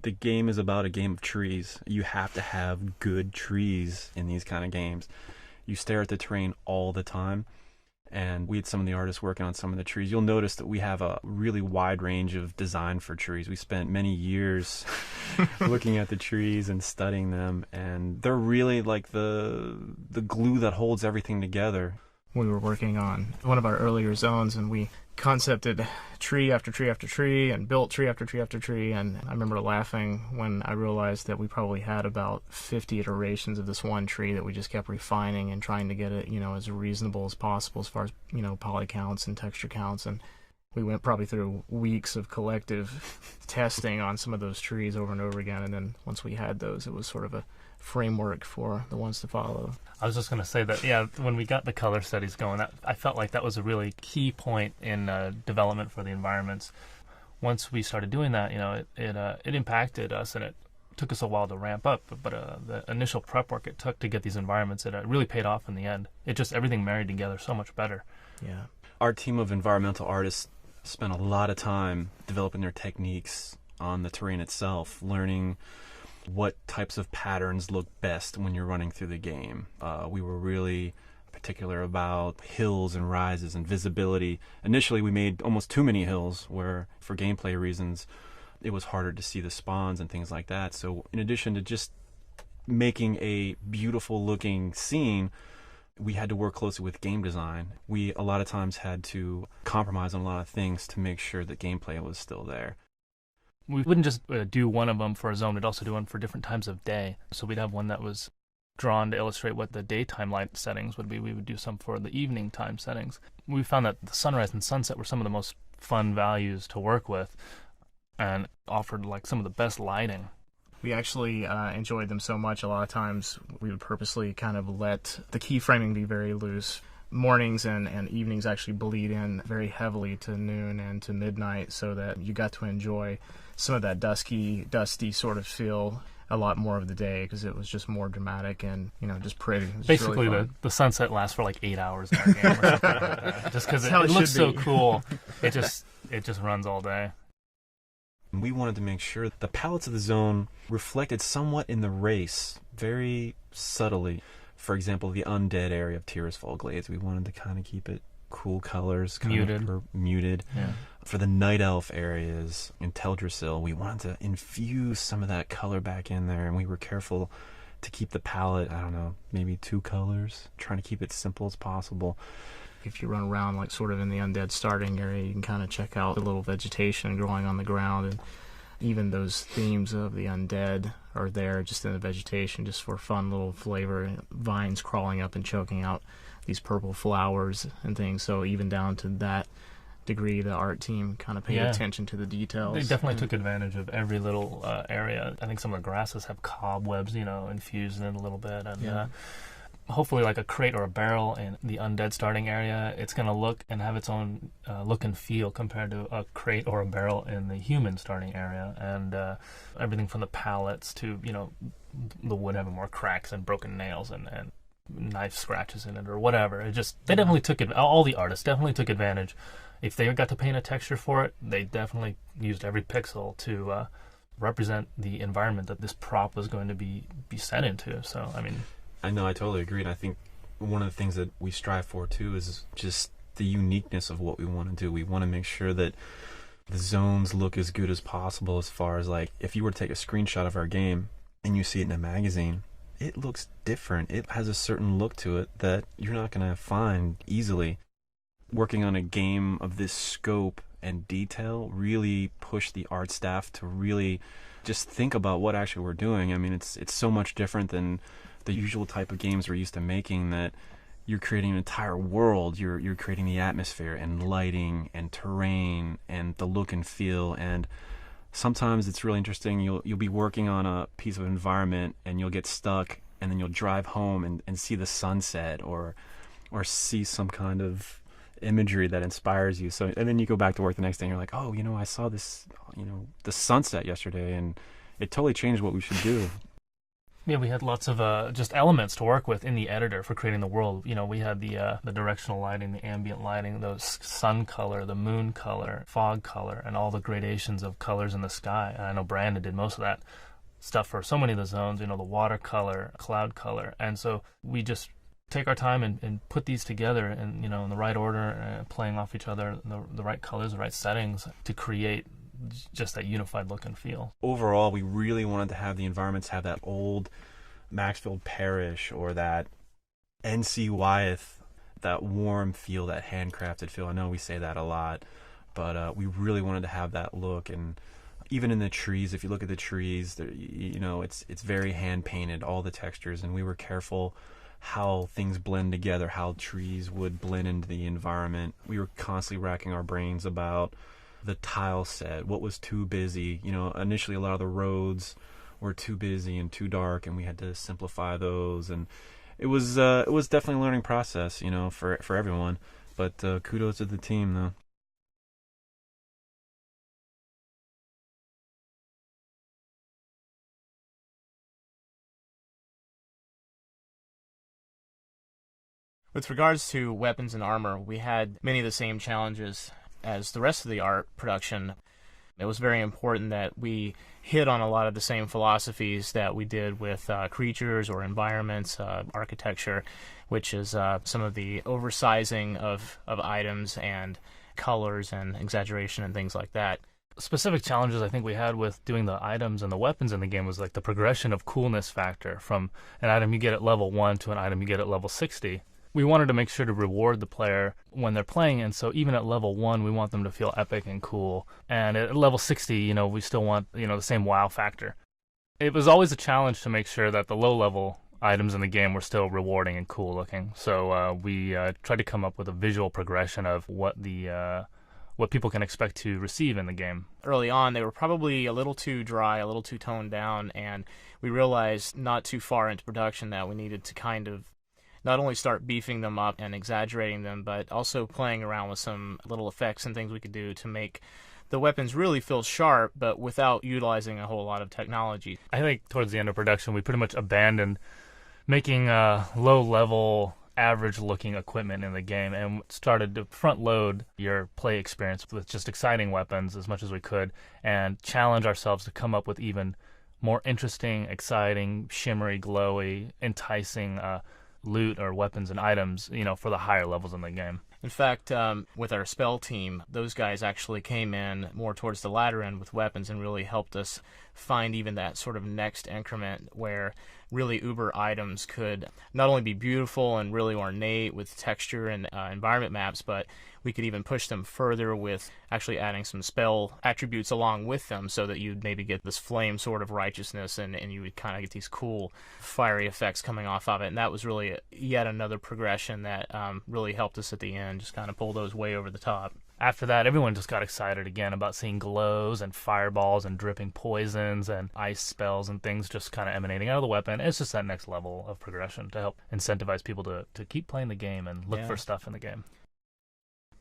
The game is about a game of trees. You have to have good trees in these kind of games. You stare at the terrain all the time, and we had some of the artists working on some of the trees. You'll notice that we have a really wide range of design for trees. We spent many years looking at the trees and studying them, and they're really like the glue that holds everything together. We were working on one of our earlier zones, and we concepted tree after tree after tree and built tree after tree after tree. And I remember laughing when I realized that we probably had about 50 iterations of this one tree that we just kept refining and trying to get it, you know, as reasonable as possible as far as, you know, poly counts and texture counts. And We went probably through weeks of collective testing on some of those trees over and over again, and then once we had those, it was sort of a framework for the ones to follow. I was just going to say that, yeah, when we got the color studies going, I felt like that was a really key point in development for the environments. Once we started doing that, it impacted us, and it took us a while to ramp up. But the initial prep work it took to get these environments, it really paid off in the end. It just, everything married together so much better. Yeah. Our team of environmental artists spent a lot of time developing their techniques on the terrain itself, learning what types of patterns look best when you're running through the game. We were really particular about hills and rises and visibility. Initially, we made almost too many hills where, for gameplay reasons, it was harder to see the spawns and things like that. So in addition to just making a beautiful looking scene, we had to work closely with game design. We a lot of times had to compromise on a lot of things to make sure that gameplay was still there. We wouldn't just do one of them for a zone, we'd also do one for different times of day. So we'd have one that was drawn to illustrate what the daytime light settings would be. We would do some for the evening time settings. We found that the sunrise and sunset were some of the most fun values to work with and offered like some of the best lighting. We actually enjoyed them so much. A lot of times we would purposely kind of let the keyframing be very loose. Mornings and evenings actually bleed in very heavily to noon and to midnight, so that you got to enjoy some of that dusty sort of feel a lot more of the day, because it was just more dramatic and just pretty. Basically, really the sunset lasts for like 8 hours in our game or something like that. Just because it looks so cool, it just runs all day. We wanted to make sure that the palettes of the zone reflected somewhat in the race, very subtly. For example, the undead area of Tirisfal Glades, we wanted to kind of keep it cool colors, muted. Yeah. For the night elf areas in Teldrassil, we wanted to infuse some of that color back in there, and we were careful to keep the palette, I don't know, maybe 2 colors, trying to keep it simple as possible. If you run around like sort of in the undead starting area, you can kind of check out the little vegetation growing on the ground, and even those themes of the undead are there just in the vegetation, just for fun little flavor. Vines crawling up and choking out these purple flowers and things. So even down to that degree, the art team kind of paid attention to the details. They definitely took advantage of every little area. I think some of the grasses have cobwebs, infused in it a little bit, and hopefully like a crate or a barrel in the undead starting area, it's going to look and have its own look and feel compared to a crate or a barrel in the human starting area. And everything from the pallets to, the wood having more cracks and broken nails and knife scratches in it or whatever. They definitely took it. All the artists definitely took advantage. If they got to paint a texture for it, they definitely used every pixel to represent the environment that this prop was going to be set into. So, I know, I totally agree. And I think one of the things that we strive for, too, is just the uniqueness of what we want to do. We want to make sure that the zones look as good as possible, as far as, like, if you were to take a screenshot of our game and you see it in a magazine, it looks different. It has a certain look to it that you're not going to find easily. Working on a game of this scope and detail really pushed the art staff to really just think about what actually we're doing. It's so much different than the usual type of games we're used to making, that you're creating an entire world. You're creating the atmosphere and lighting and terrain and the look and feel. And sometimes it's really interesting. You'll be working on a piece of environment and you'll get stuck, and then you'll drive home and see the sunset or see some kind of imagery that inspires you. So, and then you go back to work the next day and you're like, oh, I saw this, the sunset yesterday, and it totally changed what we should do. Yeah, we had lots of just elements to work with in the editor for creating the world. We had the directional lighting, the ambient lighting, the sun color, the moon color, fog color, and all the gradations of colors in the sky. And I know Brandon did most of that stuff for so many of the zones, the watercolor, cloud color. And so we just take our time and put these together in the right order, playing off each other, the right colors, the right settings to create just that unified look and feel. Overall, we really wanted to have the environments have that old Maxfield Parish or that NC Wyeth, that warm feel, that handcrafted feel. I know we say that a lot, but we really wanted to have that look. And even in the trees, if you look at the trees, it's very hand painted, all the textures, and we were careful how things blend together, how trees would blend into the environment. We were constantly racking our brains about the tile set, what was too busy. Initially a lot of the roads were too busy and too dark, and we had to simplify those. And it was definitely a learning process, for everyone. But kudos to the team, though. With regards to weapons and armor, we had many of the same challenges as the rest of the art production. It was very important that we hit on a lot of the same philosophies that we did with creatures or environments, architecture, which is some of the oversizing of items and colors and exaggeration and things like that. Specific challenges I think we had with doing the items and the weapons in the game was like the progression of coolness factor from an item you get at level 1 to an item you get at level 60. We wanted to make sure to reward the player when they're playing, and so even at level 1, we want them to feel epic and cool. And at level 60, we still want, the same wow factor. It was always a challenge to make sure that the low-level items in the game were still rewarding and cool looking. So we tried to come up with a visual progression of what people can expect to receive in the game. Early on, they were probably a little too dry, a little too toned down, and we realized not too far into production that we needed to kind of not only start beefing them up and exaggerating them, but also playing around with some little effects and things we could do to make the weapons really feel sharp, but without utilizing a whole lot of technology. I think towards the end of production, we pretty much abandoned making low-level, average-looking equipment in the game and started to front-load your play experience with just exciting weapons as much as we could and challenge ourselves to come up with even more interesting, exciting, shimmery, glowy, enticing loot or weapons and items, for the higher levels in the game. In fact, with our spell team, those guys actually came in more towards the latter end with weapons and really helped us find even that sort of next increment where really uber items could not only be beautiful and really ornate with texture and environment maps, but we could even push them further with actually adding some spell attributes along with them so that you'd maybe get this flame sort of righteousness and you would kind of get these cool fiery effects coming off of it. And that was really yet another progression that really helped us at the end, just kind of pull those way over the top. After that, everyone just got excited again about seeing glows and fireballs and dripping poisons and ice spells and things just kind of emanating out of the weapon. It's just that next level of progression to help incentivize people to keep playing the game and look for stuff in the game.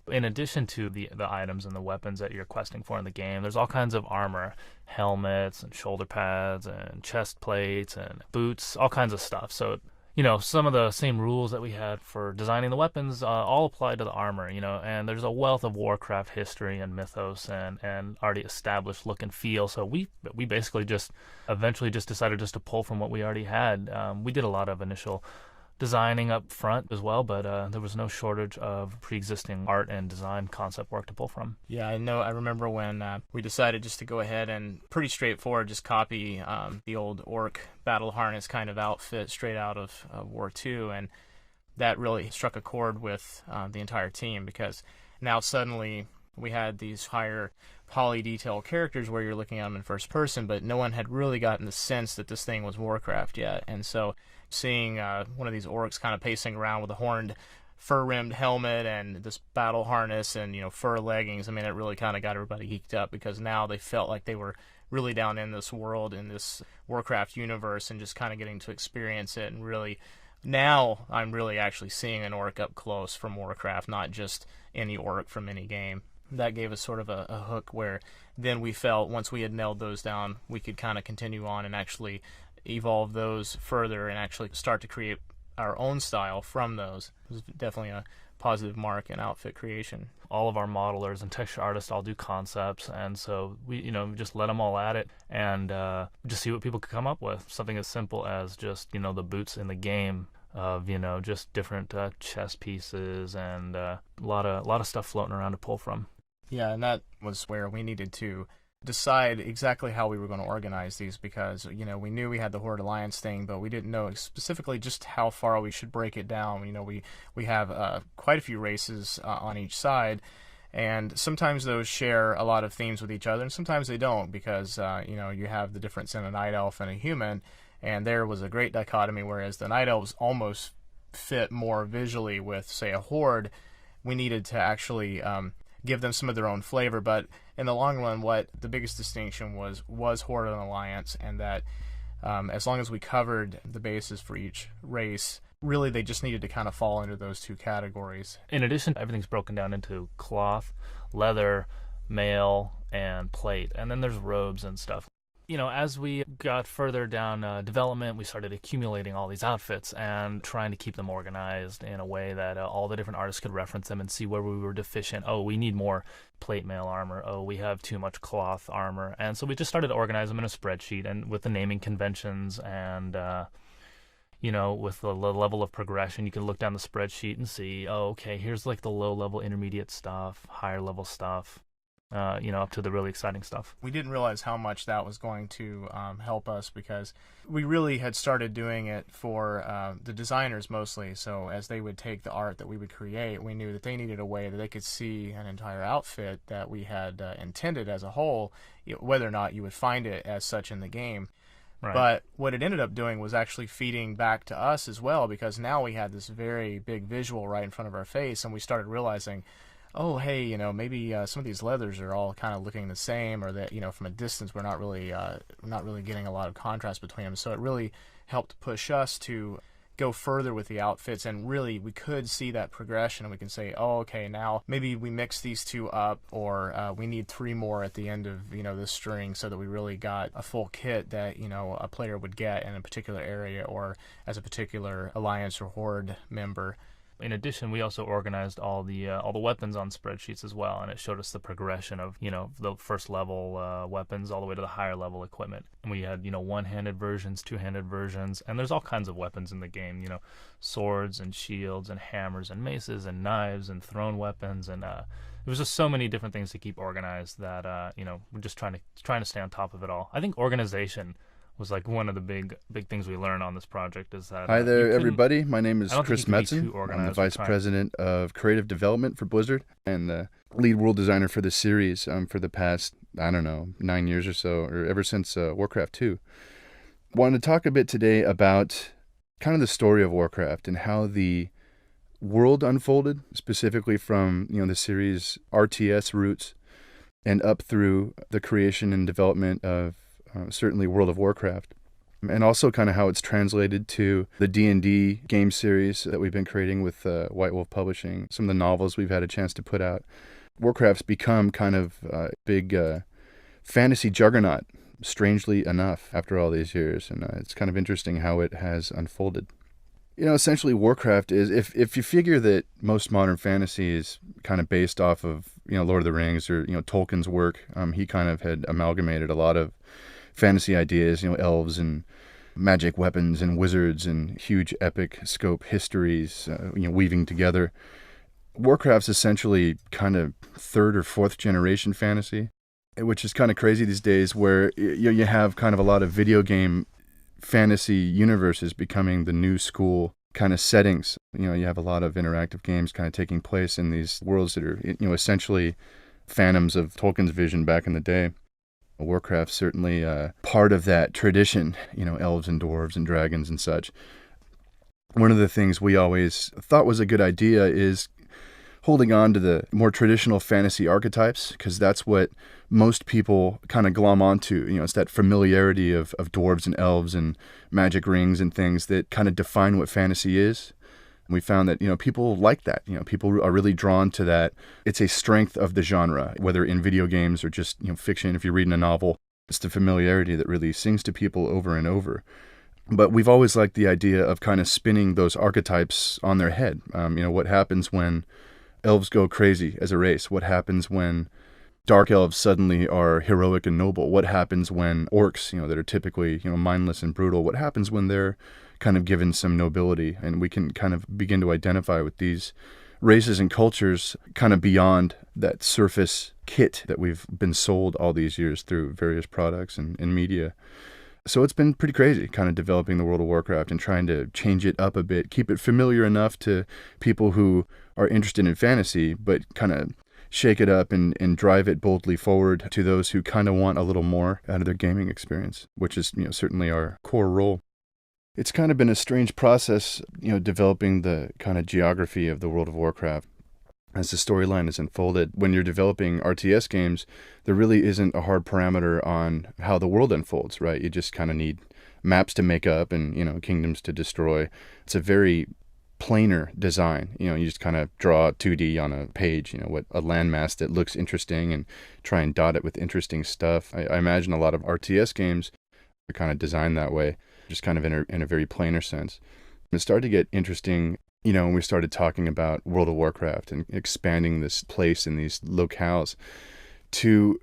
In addition to the items and the weapons that you're questing for in the game, there's all kinds of armor, helmets and shoulder pads and chest plates and boots, all kinds of stuff. So, some of the same rules that we had for designing the weapons all apply to the armor, and there's a wealth of Warcraft history and mythos and already established look and feel. So we basically just eventually just decided just to pull from what we already had. We did a lot of initial designing up front as well, but there was no shortage of pre-existing art and design concept work to pull from. Yeah, I remember when we decided just to go ahead and pretty straightforward just copy the old orc battle harness kind of outfit straight out of War II, and that really struck a chord with the entire team because now suddenly we had these higher poly detail characters where you're looking at them in first person, but no one had really gotten the sense that this thing was Warcraft yet. And so seeing one of these orcs kind of pacing around with a horned fur-rimmed helmet and this battle harness and fur leggings, I mean, it really kind of got everybody geeked up because now they felt like they were really down in this world, in this Warcraft universe, and just kind of getting to experience it. And really, now I'm really actually seeing an orc up close from Warcraft, not just any orc from any game. That gave us sort of a hook where then we felt once we had nailed those down, we could kind of continue on and actually evolve those further and actually start to create our own style from those. It was definitely a positive mark in outfit creation. All of our modelers and texture artists all do concepts, and so we just let them all at it and just see what people could come up with. Something as simple as just the boots in the game of just different chess pieces and a lot of stuff floating around to pull from. Yeah, and that was where we needed to decide exactly how we were going to organize these because, we knew we had the Horde Alliance thing, but we didn't know specifically just how far we should break it down. We have quite a few races on each side, and sometimes those share a lot of themes with each other, and sometimes they don't because, you have the difference in a Night Elf and a human, and there was a great dichotomy, whereas the Night Elves almost fit more visually with, say, a Horde, we needed to actually give them some of their own flavor. But in the long run, what the biggest distinction was Horde and Alliance, and that as long as we covered the bases for each race, really they just needed to kind of fall into those two categories. In addition, everything's broken down into cloth, leather, mail, and plate, and then there's robes and stuff. You know, as we got further down development, we started accumulating all these outfits and trying to keep them organized in a way that all the different artists could reference them and see where we were deficient. Oh, we need more plate mail armor. Oh, we have too much cloth armor. And so we just started to organize them in a spreadsheet, and with the naming conventions and you know, with the level of progression, you can look down the spreadsheet and see, oh, okay, here's like the low-level intermediate stuff, higher-level stuff, you know, up to the really exciting stuff. We didn't realize how much that was going to help us, because we really had started doing it for the designers mostly. So as they would take the art that we would create, we knew that they needed a way that they could see an entire outfit that we had intended as a whole, whether or not you would find it as such in the game. Right. But what it ended up doing was actually feeding back to us as well, because now we had this very big visual right in front of our face, and we started realizing, oh, hey, you know, maybe some of these leathers are all kind of looking the same, or that, you know, from a distance we're not really getting a lot of contrast between them. So it really helped push us to go further with the outfits, and really we could see that progression, and we can say, oh, okay, now maybe we mix these two up, or we need 3 more at the end of, you know, this string, so that we really got a full kit that, you know, a player would get in a particular area or as a particular Alliance or Horde member. In addition, we also organized all the weapons on spreadsheets as well, and it showed us the progression of, you know, the first level weapons all the way to the higher level equipment. And we had, you know, one-handed versions, two-handed versions, and there's all kinds of weapons in the game, you know, swords and shields and hammers and maces and knives and thrown weapons, and there was just so many different things to keep organized that you know, we're just trying to stay on top of it all. I think organization was like one of the big things we learned on this project. Is that hi there, everybody. My name is Chris Metzen. I'm the Vice President of Creative Development for Blizzard and the lead world designer for the series for the past, I don't know, 9 years or so, or ever since Warcraft 2. Wanted to talk a bit today about kind of the story of Warcraft and how the world unfolded, specifically from, you know, the series RTS roots and up through the creation and development of certainly World of Warcraft, and also kind of how it's translated to the D&D game series that we've been creating with White Wolf Publishing, some of the novels we've had a chance to put out. Warcraft's become kind of a big fantasy juggernaut, strangely enough, after all these years, and it's kind of interesting how it has unfolded. You know, essentially Warcraft is, if you figure that most modern fantasy is kind of based off of, you know, Lord of the Rings or, you know, Tolkien's work, he kind of had amalgamated a lot of fantasy ideas, you know, elves and magic weapons and wizards and huge epic scope histories, you know, weaving together. Warcraft's essentially kind of 3rd or 4th generation fantasy, which is kind of crazy these days, where you have kind of a lot of video game fantasy universes becoming the new school kind of settings. You know, you have a lot of interactive games kind of taking place in these worlds that are, you know, essentially phantoms of Tolkien's vision back in the day. Warcraft's certainly part of that tradition, you know, elves and dwarves and dragons and such. One of the things we always thought was a good idea is holding on to the more traditional fantasy archetypes, because that's what most people kind of glom onto. You know, it's that familiarity of dwarves and elves and magic rings and things that kind of define what fantasy is. We found that, you know, people like that. You know, people are really drawn to that. It's a strength of the genre, whether in video games or just, you know, fiction. If you're reading a novel, it's the familiarity that really sings to people over and over. But we've always liked the idea of kind of spinning those archetypes on their head. You know, what happens when elves go crazy as a race? What happens when dark elves suddenly are heroic and noble? What happens when orcs, you know, that are typically, you know, mindless and brutal, what happens when they're kind of given some nobility? And we can kind of begin to identify with these races and cultures kind of beyond that surface kit that we've been sold all these years through various products and media. So it's been pretty crazy kind of developing the World of Warcraft and trying to change it up a bit, keep it familiar enough to people who are interested in fantasy, but kind of shake it up and drive it boldly forward to those who kind of want a little more out of their gaming experience, which is, you know, certainly our core role. It's kind of been a strange process, developing the kind of geography of the World of Warcraft as the storyline is unfolded. When you're developing RTS games, there really isn't a hard parameter on how the world unfolds, right? You just kind of need maps to make up and, kingdoms to destroy. It's a very planar design. You just kind of draw 2D on a page, what a landmass that looks interesting and try and dot it with interesting stuff. I imagine a lot of RTS games are kind of designed that way, just kind of in a very planar sense. It started to get interesting, when we started talking about World of Warcraft and expanding this place and these locales to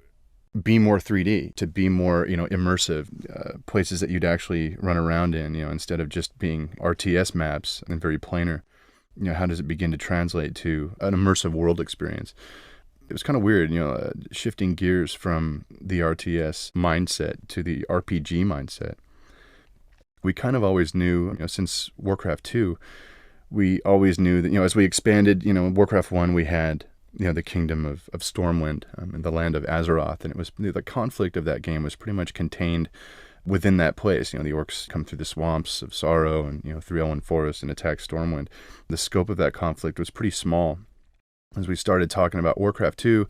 be more 3D, to be more, immersive, places that you'd actually run around in, instead of just being RTS maps and very planar. How does it begin to translate to an immersive world experience? It was kind of weird, shifting gears from the RTS mindset to the RPG mindset. We kind of always knew, since Warcraft 2, we always knew that, as we expanded, Warcraft 1, we had, the kingdom of Stormwind and the land of Azeroth. And it was the conflict of that game was pretty much contained within that place. The orcs come through the swamps of Sorrow and, through Elwyn Forest and attack Stormwind. The scope of that conflict was pretty small. As we started talking about Warcraft 2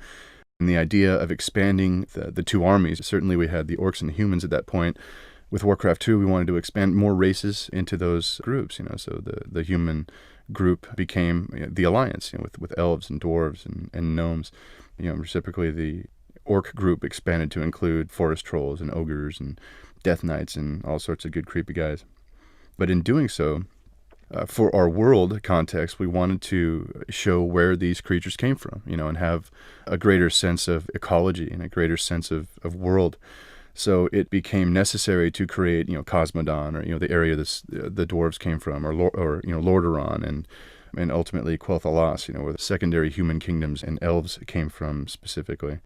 and the idea of expanding the two armies, certainly we had the orcs and the humans at that point. With Warcraft 2, we wanted to expand more races into those groups, so the human group became the alliance, with elves and dwarves and gnomes. Reciprocally, the orc group expanded to include forest trolls and ogres and death knights and all sorts of good creepy guys. But in doing so, for our world context, we wanted to show where these creatures came from, and have a greater sense of ecology and a greater sense of world. So it became necessary to create, Cosmodon, or the area the dwarves came from, or Lordaeron, and ultimately Quel'Thalas, where the secondary human kingdoms and elves came from specifically.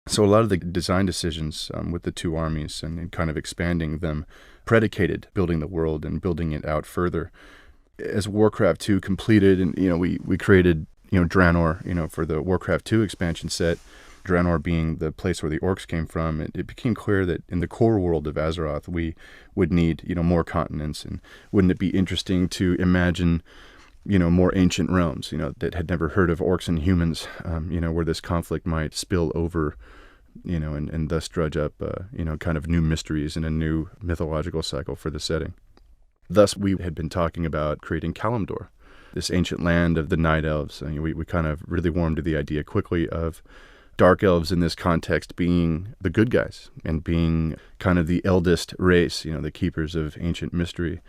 So a lot of the design decisions with the two armies and kind of expanding them predicated building the world and building it out further. As Warcraft 2 completed, and we created Draenor, for the Warcraft 2 expansion set. Draenor being the place where the orcs came from, it became clear that in the core world of Azeroth, we would need, more continents. And wouldn't it be interesting to imagine, more ancient realms, that had never heard of orcs and humans, where this conflict might spill over, and thus drudge up, kind of new mysteries and a new mythological cycle for the setting. Thus, we had been talking about creating Kalimdor, this ancient land of the Night Elves. We kind of really warmed to the idea quickly of Dark Elves in this context being the good guys and being kind of the eldest race, the keepers of ancient mystery.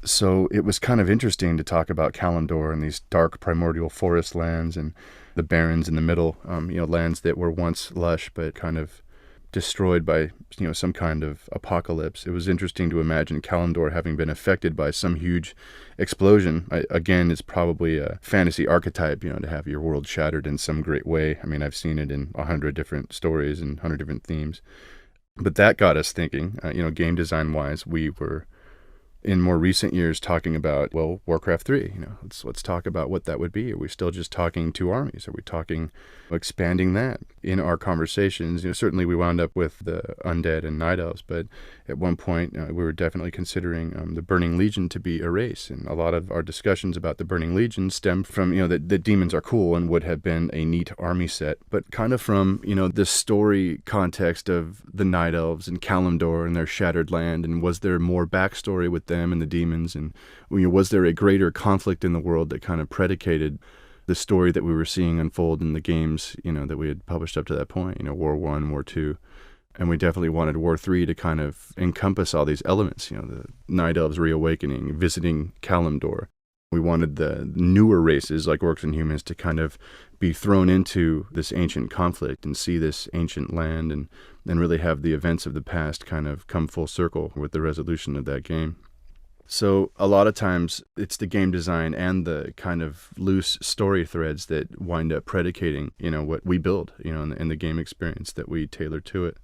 So it was kind of interesting to talk about Kalimdor and these dark primordial forest lands and the barrens in the middle, lands that were once lush but kind of destroyed by, some kind of apocalypse. It was interesting to imagine Kalimdor having been affected by some huge explosion. Again, it's probably a fantasy archetype, to have your world shattered in some great way. I mean, I've seen it in 100 different stories and 100 different themes. But that got us thinking, game design-wise, we were in more recent years talking about, Warcraft 3, let's talk about what that would be. Are we still just talking two armies? Are we talking expanding that? In our conversations, certainly we wound up with the undead and night elves, but at one point we were definitely considering the Burning Legion to be a race. And a lot of our discussions about the Burning Legion stemmed from, that demons are cool and would have been a neat army set, but kind of from, the story context of the night elves and Kalimdor and their shattered land. And was there more backstory with them and the demons? And was there a greater conflict in the world that kind of predicated the story that we were seeing unfold in the games, that we had published up to that point, War 1, War 2. And we definitely wanted War 3 to kind of encompass all these elements, the Night Elves reawakening, visiting Kalimdor. We wanted the newer races like orcs and humans to kind of be thrown into this ancient conflict and see this ancient land and really have the events of the past kind of come full circle with the resolution of that game. So a lot of times it's the game design and the kind of loose story threads that wind up predicating, what we build, and the game experience that we tailor to it.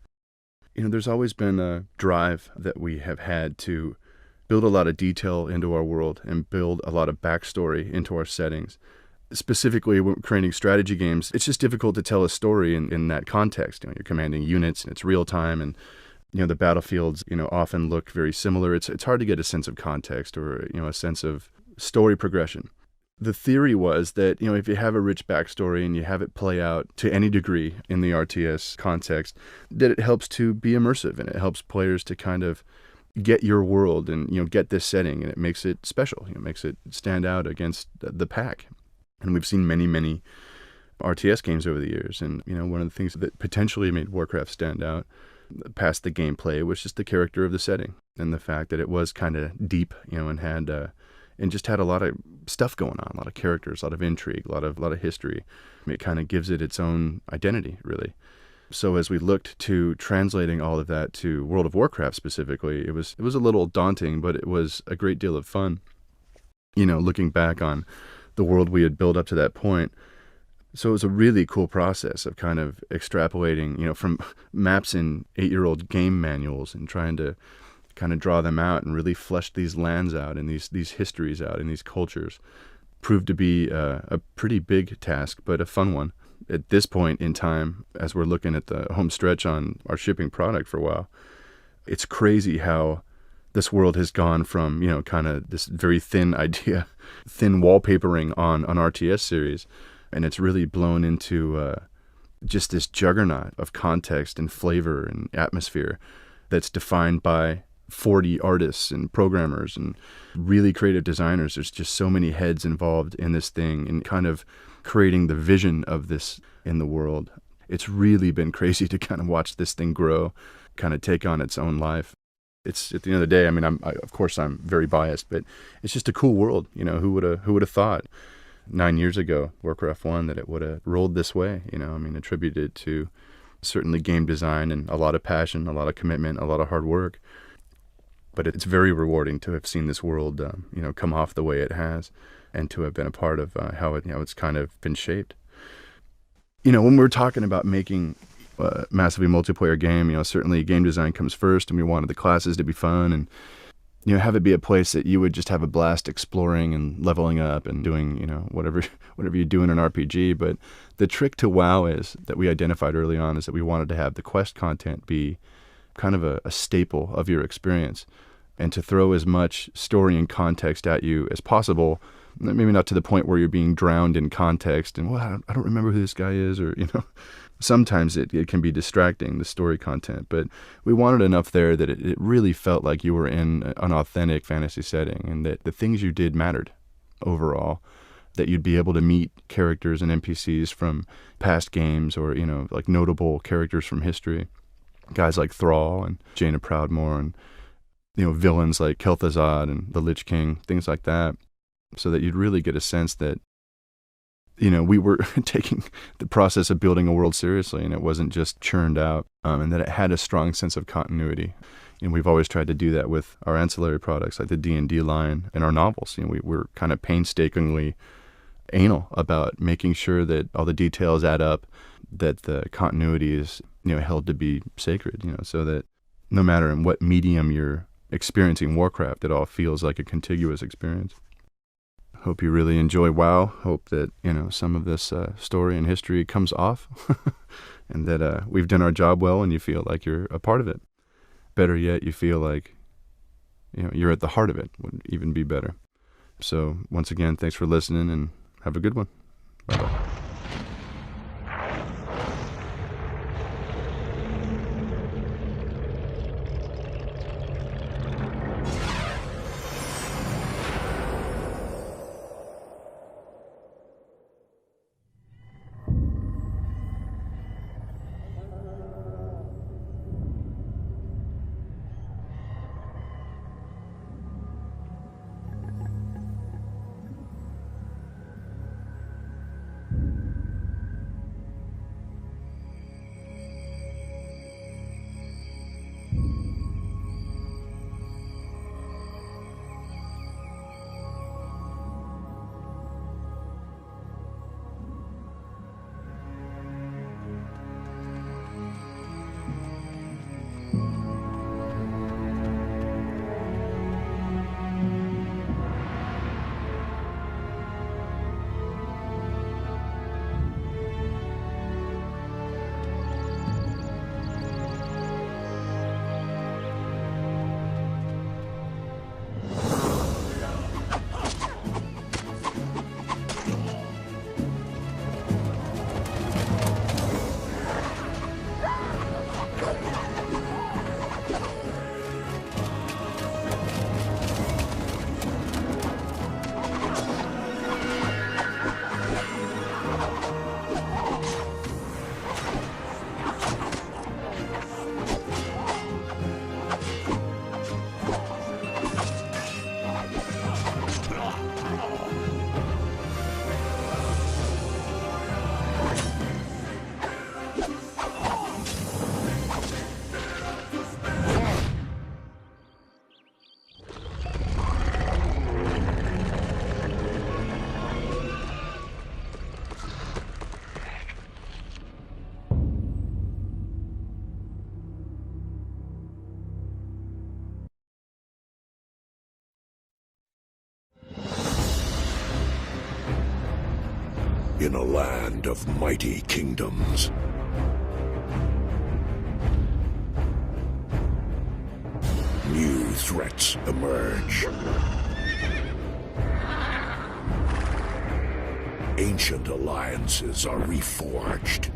There's always been a drive that we have had to build a lot of detail into our world and build a lot of backstory into our settings. Specifically, when creating strategy games, it's just difficult to tell a story in that context. You're commanding units and it's real time, and The battlefields, often look very similar. It's hard to get a sense of context or, a sense of story progression. The theory was that, if you have a rich backstory and you have it play out to any degree in the RTS context, that it helps to be immersive and it helps players to kind of get your world and, get this setting, and it makes it special. It makes it stand out against the pack. And we've seen many, many RTS games over the years. And, one of the things that potentially made Warcraft stand out past the gameplay was just the character of the setting and the fact that it was kind of deep, and had and just had a lot of stuff going on, a lot of characters, a lot of intrigue, a lot of history. It kind of gives it its own identity, really. So as we looked to translating all of that to World of Warcraft specifically, it was a little daunting, but it was a great deal of fun. Looking back on the world we had built up to that point. So it was a really cool process of kind of extrapolating, from maps in 8-year-old game manuals and trying to kind of draw them out and really flesh these lands out and these histories out and these cultures. Proved to be a pretty big task, but a fun one. At this point in time, as we're looking at the home stretch on our shipping product for a while, it's crazy how this world has gone from, kind of this very thin idea, thin wallpapering on an RTS series, and it's really blown into just this juggernaut of context and flavor and atmosphere that's defined by 40 artists and programmers and really creative designers. There's just so many heads involved in this thing and kind of creating the vision of this in the world. It's really been crazy to kind of watch this thing grow, kind of take on its own life. It's at the end of the day, of course I'm very biased, but it's just a cool world. Who would have thought 9 years ago, Warcraft 1, that it would have rolled this way, attributed to certainly game design and a lot of passion, a lot of commitment, a lot of hard work. But it's very rewarding to have seen this world, come off the way it has, and to have been a part of how it's kind of been shaped. When we're talking about making a massively multiplayer game, certainly game design comes first, and we wanted the classes to be fun and, have it be a place that you would just have a blast exploring and leveling up and doing, whatever you do in an RPG. But the trick to WoW is that we identified early on is that we wanted to have the quest content be kind of a staple of your experience, and to throw as much story and context at you as possible. Maybe not to the point where you're being drowned in context and, I don't remember who this guy is, or, sometimes it can be distracting, the story content, but we wanted enough there that it really felt like you were in an authentic fantasy setting, and that the things you did mattered overall, that you'd be able to meet characters and NPCs from past games or, like notable characters from history. Guys like Thrall and Jaina Proudmoore and, villains like Kel'Thuzad and the Lich King, things like that, so that you'd really get a sense that, we were taking the process of building a world seriously, and it wasn't just churned out, and that it had a strong sense of continuity. And we've always tried to do that with our ancillary products like the D&D line and our novels. We're kind of painstakingly anal about making sure that all the details add up, that the continuity is held to be sacred, so that no matter in what medium you're experiencing Warcraft, it all feels like a contiguous experience. Hope you really enjoy WoW. Hope that, some of this story and history comes off and that we've done our job well and you feel like you're a part of it. Better yet, you feel like, you're at the heart of it, would even be better. So once again, thanks for listening and have a good one. Bye-bye. In a land of mighty kingdoms, new threats emerge. Ancient alliances are reforged.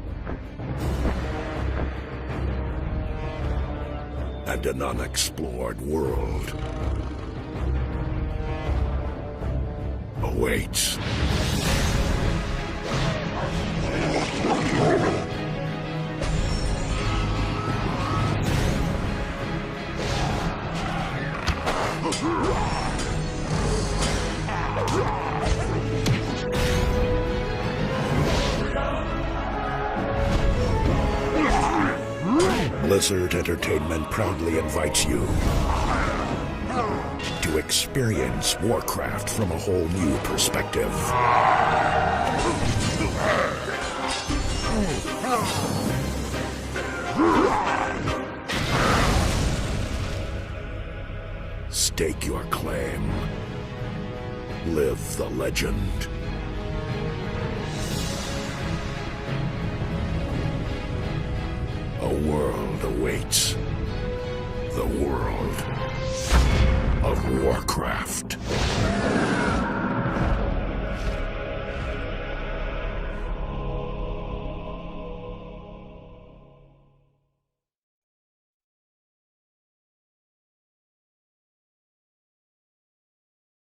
And an unexplored world awaits. Blizzard Entertainment proudly invites you to experience Warcraft from a whole new perspective. Stake your claim. Live the legend. A world awaits. The world of Warcraft.